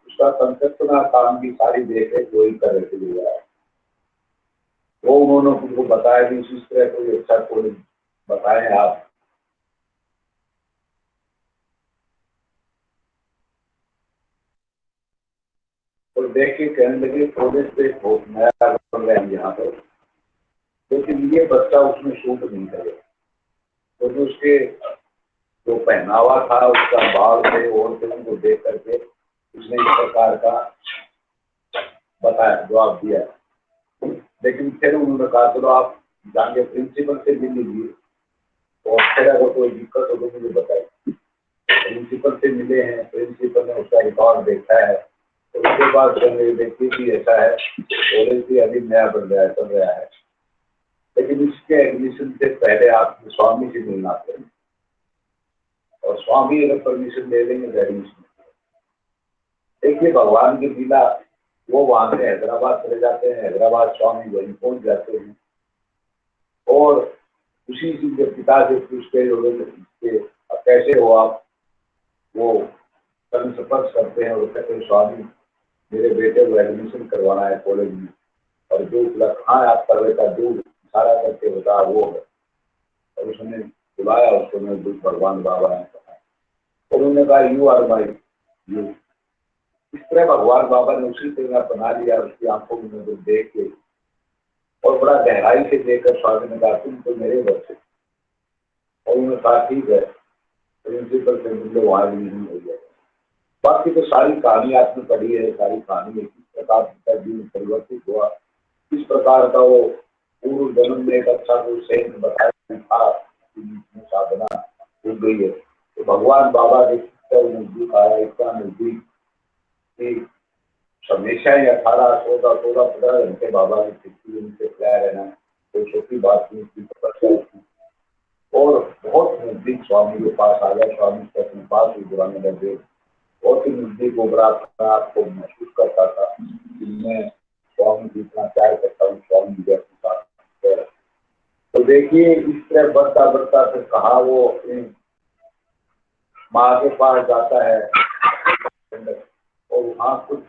उसका कंस्ट्रक्शन काम की सारी देखरेख वही कर रहे थे जोगा राव। वो उन्होंने उनको बताया कि इस तरह कोई अच्छा कॉलेज बताएं आप। और देख के कहने लगे कॉलेज पे बहुत नया बन रहा है यहाँ पर, लेकिन ये बच्चा उसमें शूट नहीं करेगा। तो जो उसके जो पहनावा था, उसका बाल थे और थे, उनको देख करके उसने इस प्रकार का बताया, जवाब दिया। लेकिन फिर उन्होंने कहा चलो आप जाके प्रिंसिपल से मिल लीजिए, और फिर अगर कोई दिक्कत हो तो मुझे बताइए। प्रिंसिपल से मिले हैं, प्रिंसिपल ने उसका रिकॉर्ड देखा है, तो उसके बाद देखिए कि ऐसा है कॉलेज भी अभी नया बन रहा है, चल रहा है, लेकिन इसके एडमिशन से पहले आप स्वामी से मिलना चाहिए, और स्वामी अगर परमिशन दे देंगे तो एडमिशन। देखिए भगवान की लीला, वो वहां से हैदराबाद चले जाते हैं, हैदराबाद स्वामी वहीं पहुंच जाते हैं, और उसी के पिता से पूछते हैं कैसे हो आप, वो संपर्क करते हैं और कहते हैं स्वामी मेरे बेटे को एडमिशन करवाना है कॉलेज में, और जो कहाँ आपका बेटा दूर इशारा करके बता वो है। और उसने बुलाया उसको, मैं भगवान बाबा ने कहा, और उन्होंने कहा यू आर माई यू। इस तरह भगवान बाबा ने उसी तरह बना लिया, उसकी आंखों में नजर देख के, और बड़ा गहराई से देखकर स्वामी ने कहा तुम तो मेरे बच्चे। और उन्होंने कहा ठीक है, प्रिंसिपल से मिले, वहां भी नहीं हो गया। बाकी तो सारी कहानी आपने पढ़ी है, सारी कहानी है किस प्रकार का जीवन परिवर्तित हुआ, किस प्रकार का वो पूर्व जन्म में एक अच्छा कोई सेंट बताया था, साधना हो गई है। तो भगवान बाबा के नजदीक आया, इतना नजदीक कि हमेशा ही 18, 14, 16, 15 घंटे बाबा की खिड़की उनसे खिलाया रहना कोई छोटी बात नहीं थी। और बहुत नजदीक स्वामी के पास आ गया, स्वामी के अपने पास ही बुलाने लगे, बहुत ही नजदीक उभरा आपको महसूस करता था कि मैं स्वामी जी इतना प्यार करता हूँ, स्वामी जी अपने साथ। तो देखिए इस तरह बढ़ता बढ़ता फिर कहा वो अपनी माँ के पास जाता है, और वहाँ कुछ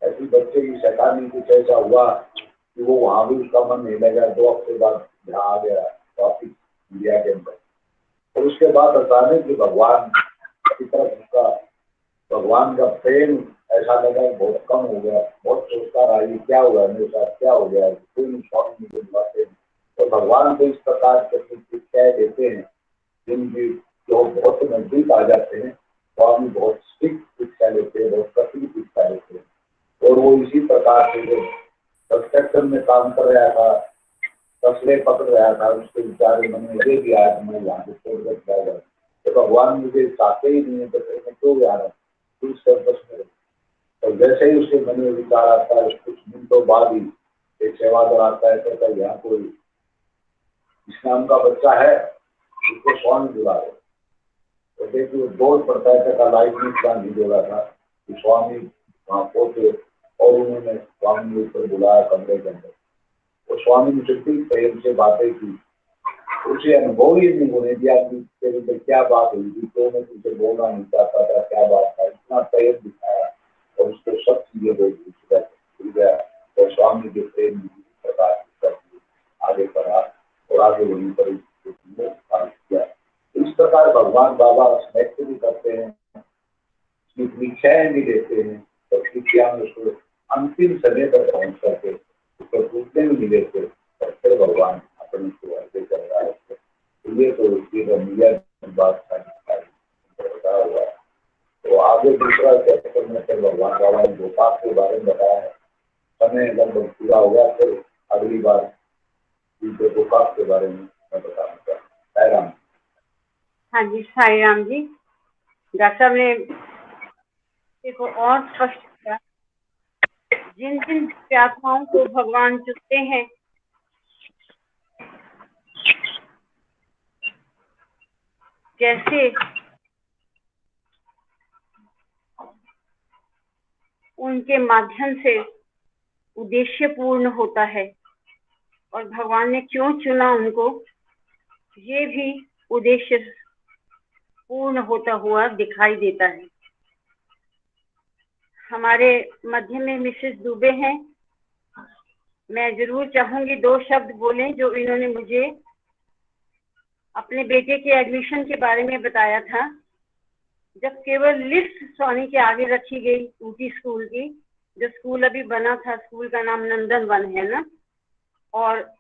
ऐसी बच्चे की शैतानी कुछ ऐसा हुआ कि वो वहाँ भी उसका मन नहीं लगा। 2 हफ्ते बाद यहाँ आ गया वापिस इंडिया के अंदर। और उसके बाद अचानक कि भगवान की तरफ उसका भगवान का प्रेम ऐसा लगा बहुत कम हो गया, बहुत सोचता रहा ये क्या हुआ मेरे साथ, क्या हो गया, कोई स्वामी मुझे बुलाते हैं। तो भगवान को इस प्रकार के कह देते हैं जिनकी जो बहुत नजदीक आ जाते हैं, स्वामी बहुत स्ट्रिक्ट शिक्षा लेते हैं, बहुत कठिन शिक्षा लेते हैं। और वो इसी प्रकार से जो कंस्ट्रक्शन में काम कर रहा था, फसले पकड़ रहा था, उसके विचार मन में ये भी आज मैं यहाँ से छोड़कर क्या जाऊँ, तो भगवान मुझे चाहते ही नहीं है तो मैं क्यों जा रहा हूँ उस कैंपस में। और जैसे ही उसके मन में विचार आता है, कुछ मिनटों बाद ही एक सेवादार आता है, कहता है यहाँ कोई इस नाम का बच्चा है, उसको स्वामी बुला रहे। तो देखिए दौड़ पड़ता है, कहता लाइफ में इतना नहीं जोड़ा था कि स्वामी वहाँ पहुंचे, और उन्होंने स्वामी ऊपर बुलाया कमरे के अंदर। तो स्वामी ने चिट्ठी प्रेम से बातें की, उसे अनुभव ही नहीं होने दिया कि तेरे पे क्या बात हुई थी, तो मैं तुझे बोलना नहीं चाहता था क्या बात था, इतना प्रेम दिखाया, और उसको सब चीजें भूल गया। और स्वामी के प्रेम प्रकार आगे बढ़ा, और आगे वहीं पर भगवान बाबा व्यक्त भी करते हैं, उसकी परीक्षाएं भी देते हैं, और परीक्षा में उसको अंतिम समय पर पहुंच करके उसको पूछने भी नहीं देते, और फिर भगवान अपने को आगे कर रहा है। तो ये तो उसकी रमिया की बात बता हुआ है। तो आगे दूसरा चैप्टर में फिर भगवान बाबा ने गोपाक के बारे में बताया है। समय लगभग पूरा हो गया, फिर अगली बार गोपाक के बारे में मैं बताऊंगा। साई राम। हाँ जी, साई राम जी। डॉक्टर साहब ने देखो और स्पष्ट किया, जिन जिन आत्माओं को भगवान चुनते हैं, जैसे उनके माध्यम से उद्देश्य पूर्ण होता है, और भगवान ने क्यों चुना उनको, ये भी उद्देश्य पूर्ण होता हुआ दिखाई देता है। हमारे मध्य में मिसेस दुबे हैं। मैं जरूर चाहूंगी 2 शब्द बोलें जो इन्होंने मुझे अपने बेटे के एडमिशन के बारे में बताया था। जब केवल लिस्ट स्वामी के आगे रखी गई ऊटी स्कूल की, जो स्कूल अभी बना था, स्कूल का नाम नंदन वन है ना, और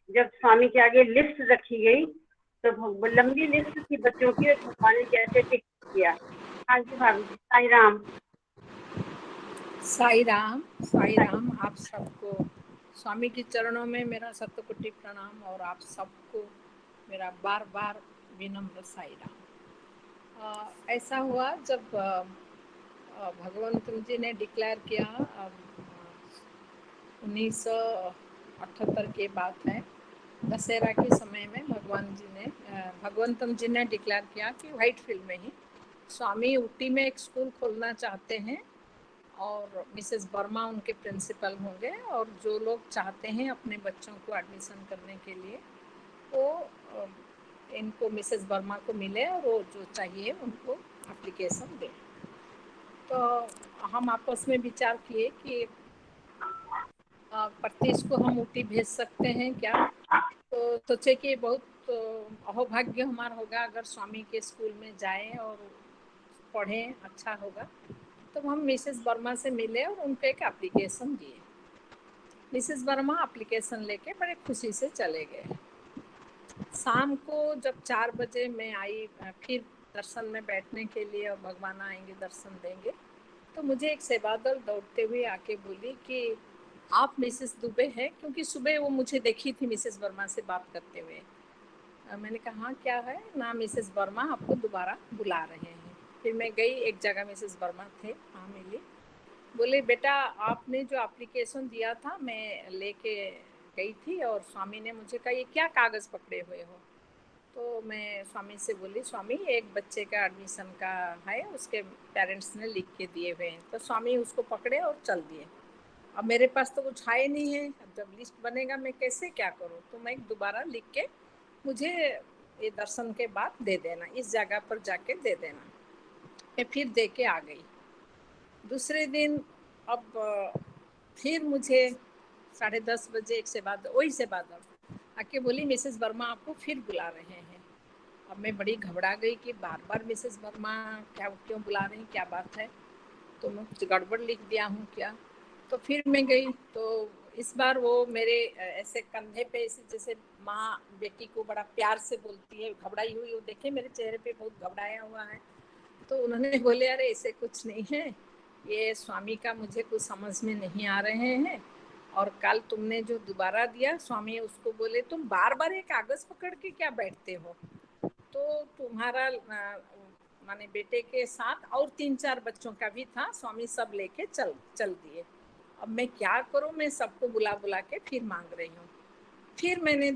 जब स्वामी के आगे लिस्ट रखी गई तो लंबी लिस्ट थी बच्चों की, भगवान ने कैसे टिक किया। हाँ जी भाभी जी, साई राम। साई राम। आप सबको स्वामी के चरणों में मेरा शतकोटि प्रणाम, और आप सबको मेरा बार बार विनम्र साई राम। ऐसा हुआ जब भगवंत जी ने डिक्लेयर किया, 1978 की बात है, दशहरा के समय में भगवंतम जी ने डिक्लेयर किया कि व्हाइट फील्ड में ही स्वामी ऊटी में एक स्कूल खोलना चाहते हैं, और मिसेस वर्मा उनके प्रिंसिपल होंगे, और जो लोग चाहते हैं अपने बच्चों को एडमिशन करने के लिए वो इनको मिसेस वर्मा को मिले, और वो जो चाहिए उनको एप्लीकेशन दें। तो हम आपस में विचार किए कि प्रतीश को हम ऊटी भेज सकते हैं क्या। तो सोचे कि बहुत अहोभाग्य हमारा होगा अगर स्वामी के स्कूल में जाएं और पढ़ें, अच्छा होगा। तो हम मिसेस वर्मा से मिले और उनको एक एप्लीकेशन दिए। मिसेस वर्मा एप्लीकेशन लेके बड़े खुशी से चले गए। शाम को जब 4 बजे मैं आई फिर दर्शन में बैठने के लिए, और भगवान आएंगे दर्शन देंगे, तो मुझे एक सेवादल दौड़ते हुए आके बोली कि आप मिसेस दुबे हैं, क्योंकि सुबह वो मुझे देखी थी मिसेस वर्मा से बात करते हुए। मैंने कहा हाँ क्या है ना, मिसेस वर्मा आपको दोबारा बुला रहे हैं। फिर मैं गई एक जगह, मिसेस वर्मा थे, हाँ मिली। बोले बेटा आपने जो एप्लीकेशन दिया था मैं लेके गई थी, और स्वामी ने मुझे कहा ये क्या कागज़ पकड़े हुए हो। तो मैं स्वामी से बोली स्वामी एक बच्चे का एडमिशन का है, उसके पेरेंट्स ने लिख के दिए हुए हैं। तो स्वामी उसको पकड़े और चल दिए। अब मेरे पास तो कुछ है नहीं है, जब लिस्ट बनेगा मैं कैसे क्या करूँ। तो मैं दोबारा लिख के मुझे ये दर्शन के बाद दे देना, इस जगह पर जाके दे देना। मैं फिर दे के आ गई। दूसरे दिन अब फिर मुझे 10:30 बजे एक सेवादल आके बोली मिसेस वर्मा आपको फिर बुला रहे हैं। अब मैं बड़ी घबरा गई कि बार बार मिसेस वर्मा क्यों बुला रही, क्या बात है। तो मैं कुछ गड़बड़ लिख दिया हूँ क्या। तो फिर मैं गई, तो इस बार वो मेरे ऐसे कंधे पे ऐसे जैसे माँ बेटी को बड़ा प्यार से बोलती है, घबराई हुई, वो देखे मेरे चेहरे पे बहुत घबराया हुआ है। तो उन्होंने बोले अरे ऐसे कुछ नहीं है, ये स्वामी का मुझे कुछ समझ में नहीं आ रहे हैं, और कल तुमने जो दोबारा दिया स्वामी उसको बोले तुम बार बार एक कागज़ पकड़ के क्या बैठते हो। तो तुम्हारा माने बेटे के साथ और 3-4 बच्चों का भी था, स्वामी सब लेके चल दिए। अब मैं क्या करूं, मैं सबको बुला के फिर मांग रही हूँ। फिर मैंने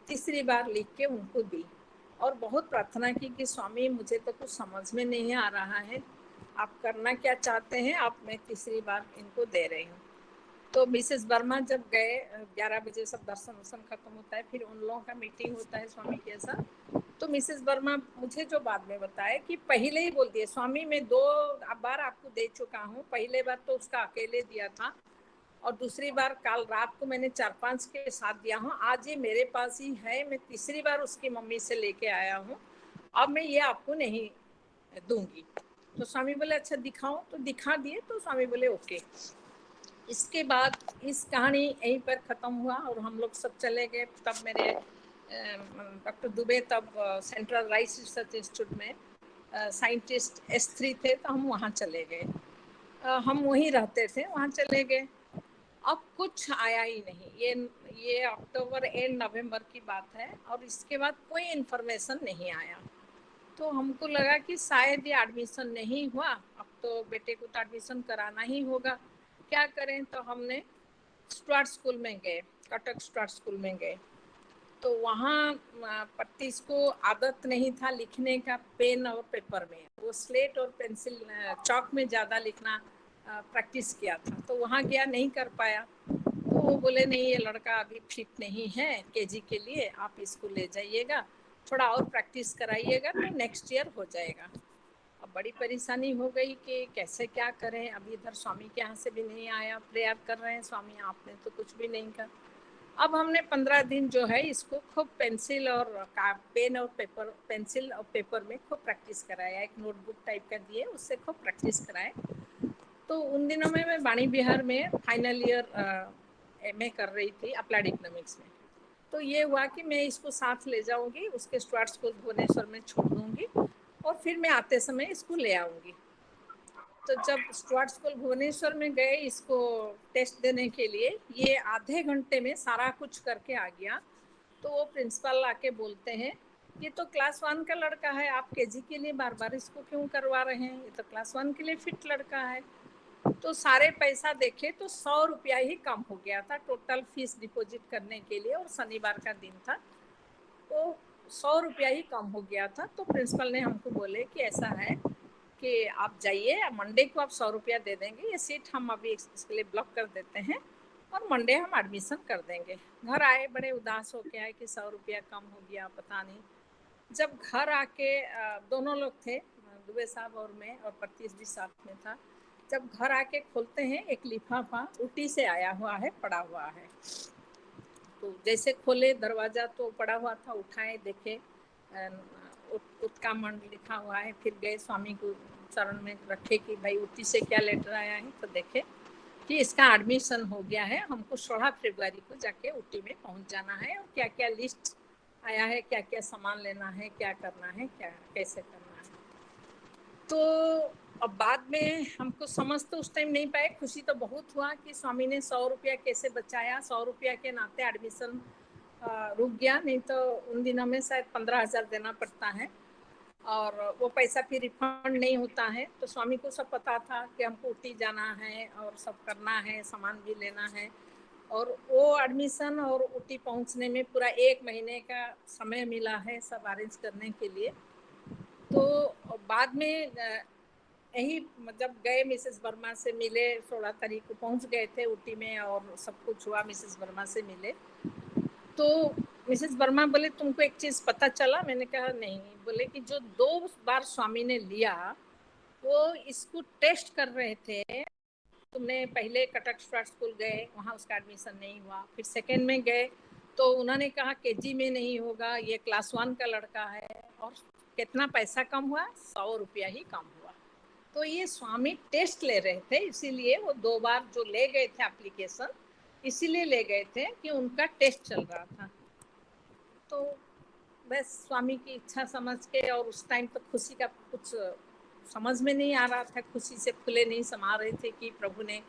तीसरी बार लिख के उनको दी, और बहुत प्रार्थना की कि स्वामी मुझे तो कुछ समझ में नहीं आ रहा है, आप करना क्या चाहते हैं, आप मैं तीसरी बार इनको दे रही हूँ। तो मिसेस वर्मा जब गए 11 बजे सब दर्शन खत्म होता है, फिर उन लोगों का मीटिंग होता है स्वामी के साथ। तो मिसेस वर्मा मुझे जो बाद में बताया कि पहले ही बोल दिए स्वामी मैं 2 बार आपको दे चुका हूँ, पहले बार तो उसका अकेले दिया था, और दूसरी बार कल रात को मैंने 4-5 के साथ दिया हूँ, आज ये मेरे पास ही है, मैं तीसरी बार उसकी मम्मी से लेके आया हूँ, अब मैं ये आपको नहीं दूंगी। तो स्वामी बोले अच्छा दिखाओ, तो दिखा दिए। तो स्वामी बोले ओके। इसके बाद इस कहानी यहीं पर ख़त्म हुआ और हम लोग सब चले गए। तब मेरे डॉक्टर दुबे तब सेंट्रल राइस रिसर्च इंस्टीट्यूट में साइंटिस्ट S3 थे, तो हम वहाँ चले गए। हम वहीं रहते थे, वहाँ चले गए। अब कुछ आया ही नहीं। ये अक्टूबर एंड नवंबर की बात है और इसके बाद कोई इन्फॉर्मेशन नहीं आया। तो हमको लगा कि शायद ये एडमिशन नहीं हुआ, अब तो बेटे को तो एडमिशन कराना ही होगा, क्या करें। तो हमने स्टुअर्ट स्कूल में गए, कटक स्टुअर्ट स्कूल में गए। तो वहाँ पत्तीस को आदत नहीं था लिखने का पेन और पेपर में, वो स्लेट और पेंसिल चौक में ज़्यादा लिखना प्रैक्टिस किया था। तो वहाँ गया, नहीं कर पाया। तो वो बोले नहीं ये लड़का अभी फिट नहीं है केजी के लिए, आप इसको ले जाइएगा, थोड़ा और प्रैक्टिस कराइएगा तो नेक्स्ट ईयर हो जाएगा। अब बड़ी परेशानी हो गई कि कैसे क्या करें। अभी इधर स्वामी के यहाँ से भी नहीं आया, प्रेयर कर रहे हैं स्वामी आपने तो कुछ भी नहीं कर। अब हमने 15 दिन जो है इसको खूब पेंसिल और पेन और पेपर, पेंसिल और पेपर में खूब प्रैक्टिस कराया। एक नोटबुक टाइप का दिए, उससे खूब प्रैक्टिस कराए। तो उन दिनों में मैं वाणी विहार में फाइनल ईयर MA कर रही थी अप्लाइड इकोनॉमिक्स में। तो ये हुआ कि मैं इसको साथ ले जाऊंगी, उसके स्टुअर्ट स्कूल भुवनेश्वर में छोड़ दूंगी और फिर मैं आते समय इसको ले आऊंगी। तो जब स्टुअर्ट स्कूल भुवनेश्वर में गए इसको टेस्ट देने के लिए, ये आधे घंटे में सारा कुछ करके आ गया। तो वो प्रिंसिपल आके बोलते हैं ये तो क्लास 1 का लड़का है, आप केजी के लिए बार बार इसको क्यों करवा रहे हैं, ये तो क्लास 1 के लिए फिट लड़का है। तो सारे पैसा देखे तो 100 रुपया ही कम हो गया था टोटल फीस डिपॉजिट करने के लिए, और शनिवार का दिन था तो 100 रुपया ही कम हो गया था। तो प्रिंसिपल ने हमको बोले कि ऐसा है कि आप जाइए, मंडे को आप 100 रुपया दे देंगे, ये सीट हम अभी इसके लिए ब्लॉक कर देते हैं और मंडे हम एडमिशन कर देंगे। घर आए बड़े उदास हो के आए कि 100 रुपया कम हो गया, पता नहीं। जब घर आके दोनों लोग थे, दुबे साहब और मैं, और प्रतीश भी साथ में था। जब घर आके खोलते हैं एक लिफाफा ऊटी से आया हुआ है, पड़ा हुआ है। तो जैसे खोले दरवाजा तो पड़ा हुआ था, उठाए देखे उत्का मंड लिखा हुआ है। फिर गए स्वामी को चरण में रखे कि भाई ऊटी से क्या लेटर आया है। तो देखे कि इसका एडमिशन हो गया है, हमको 16 फरवरी को जाके ऊटी में पहुंच जाना है और क्या क्या लिस्ट आया है, क्या क्या सामान लेना है, क्या करना है, क्या कैसे करना है। तो अब बाद में हमको समझ तो उस टाइम नहीं पाए, खुशी तो बहुत हुआ कि स्वामी ने 100 रुपया कैसे बचाया। 100 रुपया के नाते एडमिशन रुक गया, नहीं तो उन दिनों में शायद 15,000 देना पड़ता है और वो पैसा फिर रिफंड नहीं होता है। तो स्वामी को सब पता था कि हमको ऊटी जाना है और सब करना है, सामान भी लेना है, और वो एडमिशन और ऊटी पहुंचने में पूरा 1 महीने का समय मिला है सब अरेंज करने के लिए। तो बाद में यही जब गए मिसेस वर्मा से मिले, 16 तारीख को पहुंच गए थे ऊटी में और सब कुछ हुआ, मिसेस वर्मा से मिले। तो मिसेस वर्मा बोले तुमको एक चीज़ पता चला? मैंने कहा नहीं। बोले कि जो 2 बार स्वामी ने लिया वो इसको टेस्ट कर रहे थे। तुमने पहले कटक स्टुअर्ट स्कूल गए, वहाँ उसका एडमिशन नहीं हुआ, फिर सेकेंड में गए तो उन्होंने कहा केजी में नहीं होगा, ये क्लास 1 का लड़का है, और कितना पैसा कम हुआ? 100 रुपया ही कम हुआ। तो ये स्वामी टेस्ट ले रहे थे, इसीलिए वो 2 बार जो ले गए थे एप्लीकेशन, इसीलिए ले गए थे कि उनका टेस्ट चल रहा था। तो बस स्वामी की इच्छा समझ के, और उस टाइम तो खुशी का कुछ समझ में नहीं आ रहा था, खुशी से फूले नहीं समा रहे थे कि प्रभु ने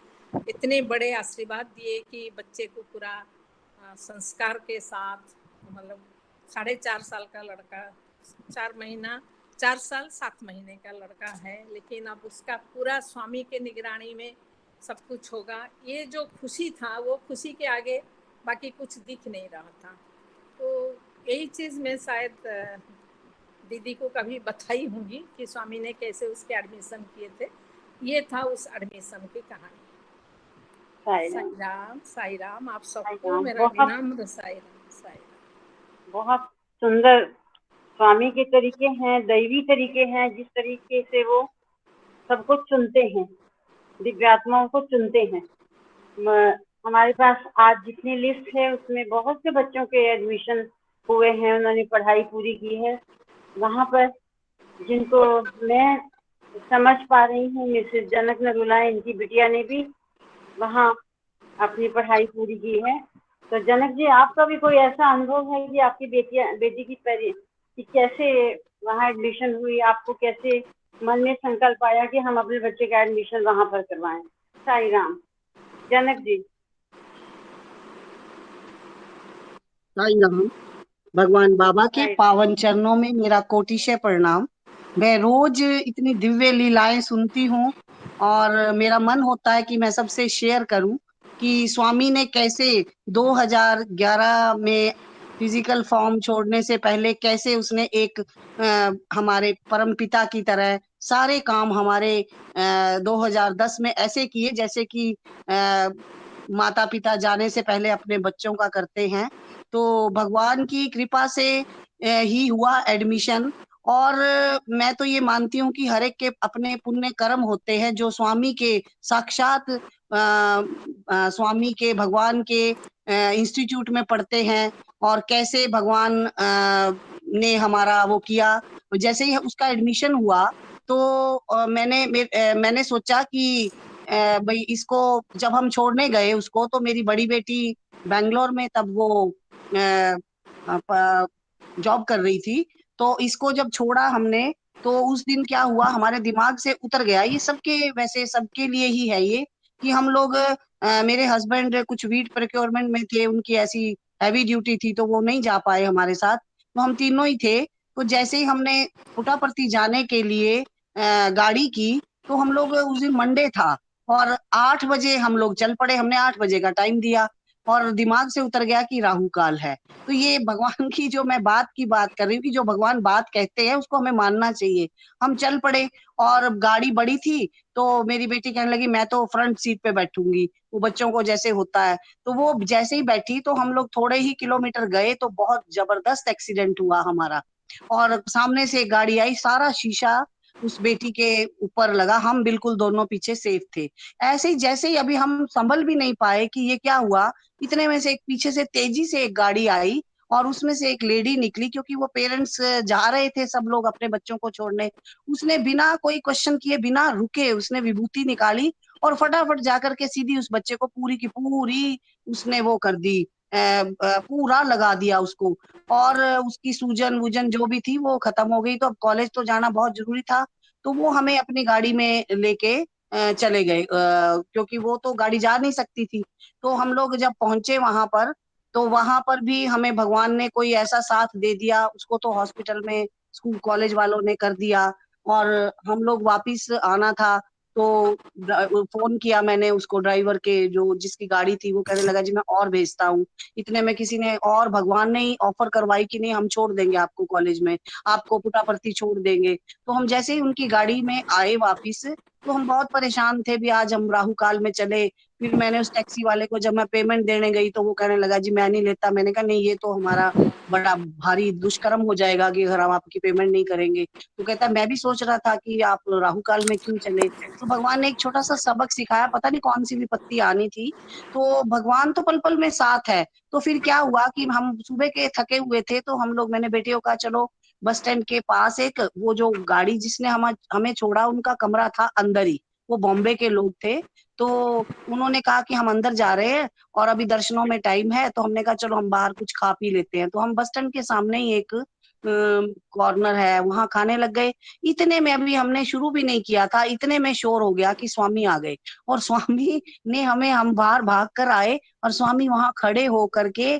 इतने बड़े आशीर्वाद दिए कि बच्चे को पूरा संस्कार के साथ, मतलब 4.5 साल का लड़का, 4 साल 7 महीने का लड़का है, लेकिन अब उसका पूरा स्वामी के निगरानी में सब कुछ होगा। ये जो खुशी था वो खुशी के आगे बाकी कुछ दिख नहीं रहा था। तो यही चीज़ मैं शायद दीदी को कभी बताई होंगी कि स्वामी ने कैसे उसके एडमिशन किए थे। ये था उस एडमिशन की कहानी। साई राम, साई राम। आप सबको मेरा विनम्र साई राम, साई राम। बहुत सुंदर स्वामी के तरीके हैं, दैवी तरीके हैं, जिस तरीके से वो सबको चुनते हैं, दिव्यात्माओं को चुनते हैं। हमारे पास आज जितनी लिस्ट है उसमें बहुत से बच्चों के एडमिशन हुए हैं, उन्होंने पढ़ाई पूरी की है। वहाँ पर जिनको मैं समझ पा रही हूँ, मिसेस जनक नरूला, इनकी बिटिया ने भी वहाँ अपनी पढ़ाई पूरी की है। तो जनक जी, आपका भी कोई ऐसा अनुभव है कि आपकी बेटी की कैसे वहाँ एडमिशन हुई, आपको कैसे मन में संकल्प आया कि हम अपने बच्चे का एडमिशन वहाँ पर करवाएं? साई राम। जनक जी। साईं राम। भगवान बाबा के साई पावन चरणों में मेरा कोटिशय प्रणाम। मैं रोज इतनी दिव्य लीलाएं सुनती हूँ और मेरा मन होता है कि मैं सबसे शेयर करूं कि स्वामी ने कैसे 2011 में फिजिकल फॉर्म छोड़ने से पहले कैसे उसने एक हमारे परम पिता की तरह सारे काम हमारे 2010 में ऐसे किए जैसे कि माता पिता जाने से पहले अपने बच्चों का करते हैं। तो भगवान की कृपा से ही हुआ एडमिशन। और मैं तो ये मानती हूँ कि हर एक के अपने पुण्य कर्म होते हैं जो स्वामी के साक्षात स्वामी के भगवान के इंस्टीट्यूट में पढ़ते हैं और कैसे भगवान ने हमारा वो किया। जैसे ही उसका एडमिशन हुआ तो मैंने सोचा कि भाई इसको जब हम छोड़ने गए उसको, तो मेरी बड़ी बेटी बैंगलोर में तब वो जॉब कर रही थी। तो इसको जब छोड़ा हमने तो उस दिन क्या हुआ, हमारे दिमाग से उतर गया, ये सबके वैसे सबके लिए ही है ये, कि हम लोग मेरे हस्बैंड कुछ वीट प्रोक्योरमेंट में थे, उनकी ऐसी हैवी ड्यूटी थी तो वो नहीं जा पाए हमारे साथ, तो हम तीनों ही थे। तो जैसे ही हमने पुट्टापर्थी जाने के लिए गाड़ी की, तो हम लोग उस दिन मंडे था और 8 बजे हम लोग चल पड़े। हमने 8 बजे का टाइम दिया और दिमाग से उतर गया कि राहु काल है। तो ये भगवान की जो मैं बात कर रही हूँ कि जो भगवान बात कहते हैं उसको हमें मानना चाहिए। हम चल पड़े और गाड़ी बड़ी थी तो मेरी बेटी कहने लगी मैं तो फ्रंट सीट पे बैठूंगी, वो बच्चों को जैसे होता है। तो वो जैसे ही बैठी तो हम लोग थोड़े ही किलोमीटर गए तो बहुत जबरदस्त एक्सीडेंट हुआ हमारा, और सामने से एक गाड़ी आई, सारा शीशा उस बेटी के ऊपर लगा, हम बिल्कुल दोनों पीछे सेफ थे। ऐसे ही जैसे ही अभी हम संभल भी नहीं पाए कि ये क्या हुआ, इतने में से एक पीछे से तेजी से एक गाड़ी आई और उसमें से एक लेडी निकली, क्योंकि वो पेरेंट्स जा रहे थे सब लोग अपने बच्चों को छोड़ने। उसने बिना कोई क्वेश्चन किए, बिना रुके, उसने विभूति निकाली और फटाफट जाकर के सीधी उस बच्चे को पूरी की पूरी उसने वो कर दी, पूरा लगा दिया उसको, और उसकी सूजन वूजन जो भी थी वो खत्म हो गई। तो अब कॉलेज तो जाना बहुत जरूरी था, तो वो हमें अपनी गाड़ी में लेके चले गए, क्योंकि वो तो गाड़ी जा नहीं सकती थी। तो हम लोग जब पहुंचे वहां पर, तो वहां पर भी हमें भगवान ने कोई ऐसा साथ दे दिया, उसको तो हॉस्पिटल में स्कूल कॉलेज वालों ने कर दिया। और हम लोग वापिस आना था तो फोन किया मैंने उसको, ड्राइवर के जो जिसकी गाड़ी थी, वो कहने लगा जी मैं और भेजता हूँ। इतने में किसी ने और भगवान ने ही ऑफर करवाई कि नहीं हम छोड़ देंगे आपको कॉलेज में, आपको पुट्टापर्थी छोड़ देंगे। तो हम जैसे ही उनकी गाड़ी में आए वापिस, तो हम बहुत परेशान थे भी, आज हम राहु काल में चले। फिर मैंने उस टैक्सी वाले को, जब मैं पेमेंट देने गई तो वो कहने लगा जी मैं नहीं लेता। मैंने कहा नहीं, ये तो हमारा बड़ा भारी दुष्कर्म हो जाएगा कि अगर हम आपकी पेमेंट नहीं करेंगे। तो कहता मैं भी सोच रहा था कि आप राहु काल में क्यों चले। तो भगवान ने एक छोटा सा सबक सिखाया, पता नहीं कौन सी विपत्ति आनी थी। तो भगवान तो पल पल में साथ है। तो फिर क्या हुआ कि हम सुबह के थके हुए थे, तो हम लोग, मैंने बेटियों का, चलो बस स्टैंड के पास एक, वो जो गाड़ी जिसने हमें छोड़ा उनका कमरा था अंदर ही, वो बॉम्बे के लोग थे। तो उन्होंने कहा कि हम अंदर जा रहे हैं और अभी दर्शनों में टाइम है, तो हमने कहा चलो हम बाहर कुछ खा पी लेते हैं। तो हम बस स्टैंड के सामने ही एक कॉर्नर है, वहां खाने लग गए। इतने में, अभी हमने शुरू भी नहीं किया था, इतने में शोर हो गया कि स्वामी आ गए। और स्वामी ने हम बाहर भाग कर आए और स्वामी वहां खड़े हो करके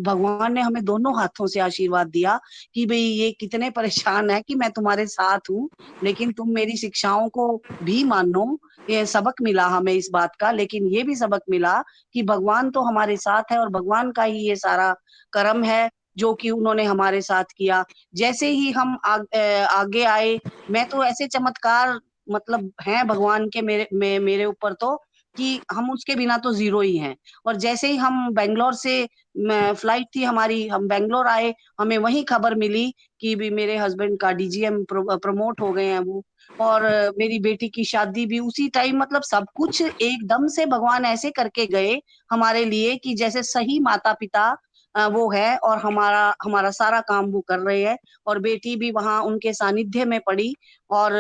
भगवान ने हमें दोनों हाथों से आशीर्वाद दिया कि भाई ये कितने परेशान है कि मैं तुम्हारे साथ हूँ, लेकिन तुम मेरी शिक्षाओं को भी मानो। ये सबक मिला हमें इस बात का, लेकिन ये भी सबक मिला कि भगवान तो हमारे साथ है और भगवान का ही ये सारा कर्म है जो कि उन्होंने हमारे साथ किया। जैसे ही हम आगे आए, मैं तो ऐसे चमत्कार मतलब हैं भगवान के मेरे ऊपर तो, कि हम उसके बिना तो जीरो ही हैं। और जैसे ही हम बेंगलोर से, फ्लाइट थी हमारी, हम बेंगलोर आए, हमें वही खबर मिली कि भी मेरे हस्बैंड का डीजीएम प्रमोट हो गए हैं वो, और मेरी बेटी की शादी भी उसी टाइम। मतलब सब कुछ एकदम से भगवान ऐसे करके गए हमारे लिए कि जैसे सही माता पिता वो है और हमारा सारा काम वो कर रहे हैं। और बेटी भी वहाँ उनके सानिध्य में पड़ी। और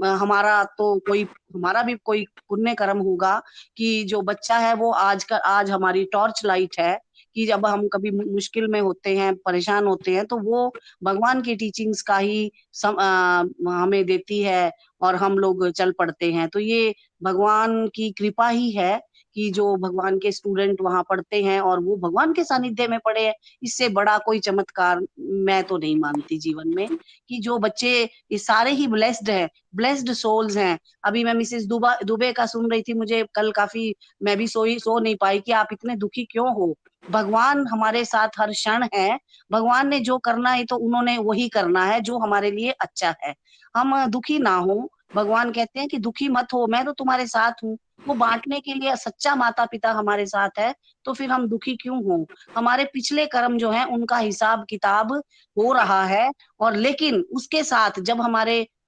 हमारा भी कोई पुण्य कर्म होगा कि जो बच्चा है वो आज हमारी टॉर्च लाइट है कि जब हम कभी मुश्किल में होते हैं, परेशान होते हैं, तो वो भगवान की टीचिंग्स का ही हमें देती है और हम लोग चल पड़ते हैं। तो ये भगवान की कृपा ही है कि जो भगवान के स्टूडेंट वहां पढ़ते हैं और वो भगवान के सानिध्य में पढ़े हैं। इससे बड़ा कोई चमत्कार मैं तो नहीं मानती जीवन में, कि जो बच्चे ये सारे ही ब्लेस्ड हैं, ब्लेस्ड सोल्स हैं। अभी मैं मिसेस दुबे का सुन रही थी, मुझे कल काफी, मैं भी सो नहीं पाई कि आप इतने दुखी क्यों हो। भगवान हमारे साथ हर क्षण है। भगवान ने जो करना है तो उन्होंने वही करना है जो हमारे लिए अच्छा है। हम दुखी ना हो। भगवान कहते हैं कि दुखी मत हो, मैं तो तुम्हारे साथ हूँ। वो बांटने के लिए सच्चा माता पिता हमारे साथ है, तो फिर हम दुखी क्यों हो। हमारे पिछले कर्म जो है उनका हिसाब किताब हो रहा है। और लेकिन उसके साथ जब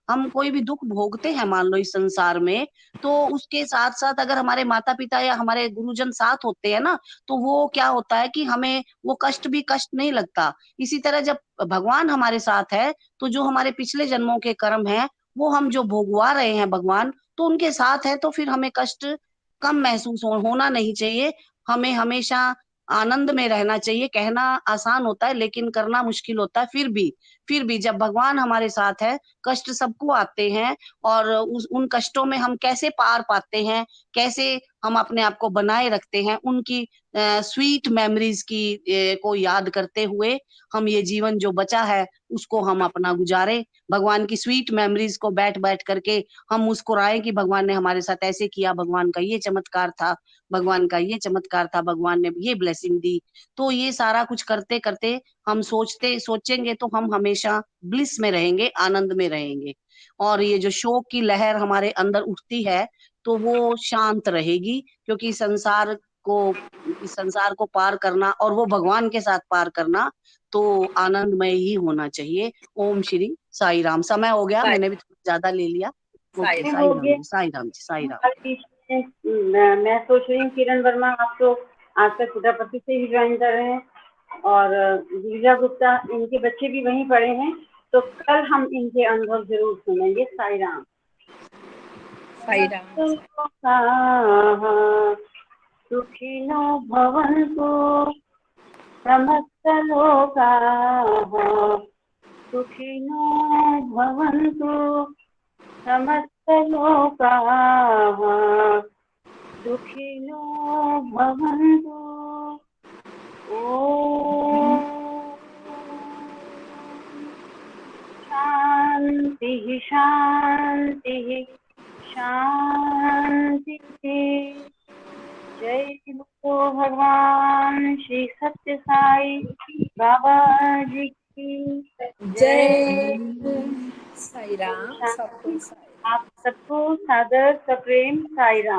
हम कोई भी दुख भोगते हैं, मान लो इस संसार में, तो उसके साथ साथ अगर हमारे माता पिता या हमारे गुरुजन साथ होते हैं ना, तो वो क्या होता है कि हमें वो कष्ट नहीं लगता। इसी तरह जब भगवान हमारे साथ है, तो जो हमारे पिछले जन्मों के कर्म है वो हम जो भोगवा रहे हैं भगवान, तो उनके साथ है, तो फिर हमें कष्ट कम महसूस होना नहीं चाहिए। हमें हमेशा आनंद में रहना चाहिए। कहना आसान होता है लेकिन करना मुश्किल होता है। फिर भी जब भगवान हमारे साथ है, कष्ट सबको आते हैं। और उन कष्टों में हम कैसे पार पाते हैं, कैसे हम अपने आप को बनाए रखते हैं, उनकी स्वीट मेमोरीज को याद करते हुए हम ये जीवन जो बचा है उसको हम अपना गुजारे। भगवान की स्वीट मेमोरीज को बैठ बैठ करके हम मुस्कुराए कि भगवान ने हमारे साथ ऐसे किया, भगवान का ये चमत्कार था, भगवान का ये चमत्कार था, भगवान ने ये ब्लेसिंग दी। तो ये सारा कुछ करते करते हम सोचेंगे तो हम हमेशा ब्लिस में रहेंगे, आनंद में रहेंगे। और ये जो शोक की लहर हमारे अंदर उठती है तो वो शांत रहेगी, क्योंकि इस संसार को पार करना और वो भगवान के साथ पार करना तो आनंदमय ही होना चाहिए। ओम श्री साई राम। समय हो गया, मैंने भी थोड़ा ज्यादा ले लिया। ओके, साई साई राम जी, साई राम जी, साई राम। हमारे बीच में मैं सोच रही हूँ किरण वर्मा, आप तो आज तक खुदापति से ही ज्वाइन कर रहे हैं, और गिरिजा गुप्ता, इनके बच्चे भी वहीं पढ़े हैं, तो कल हम इनके अनुभव जरूर सुनेंगे। साई राम। साई राम। सुखिनो भवन्तु समस्त लोकाः, सुखिनो भवन्तु समस्त लोकाः, सुखिनो भवन्तु। ओम शांति शांति शांति। जय बोलो भगवान श्री सत्य साई बाबा जी की जय साई राम। सबको आप सबको सादर सप्रेम साई राम।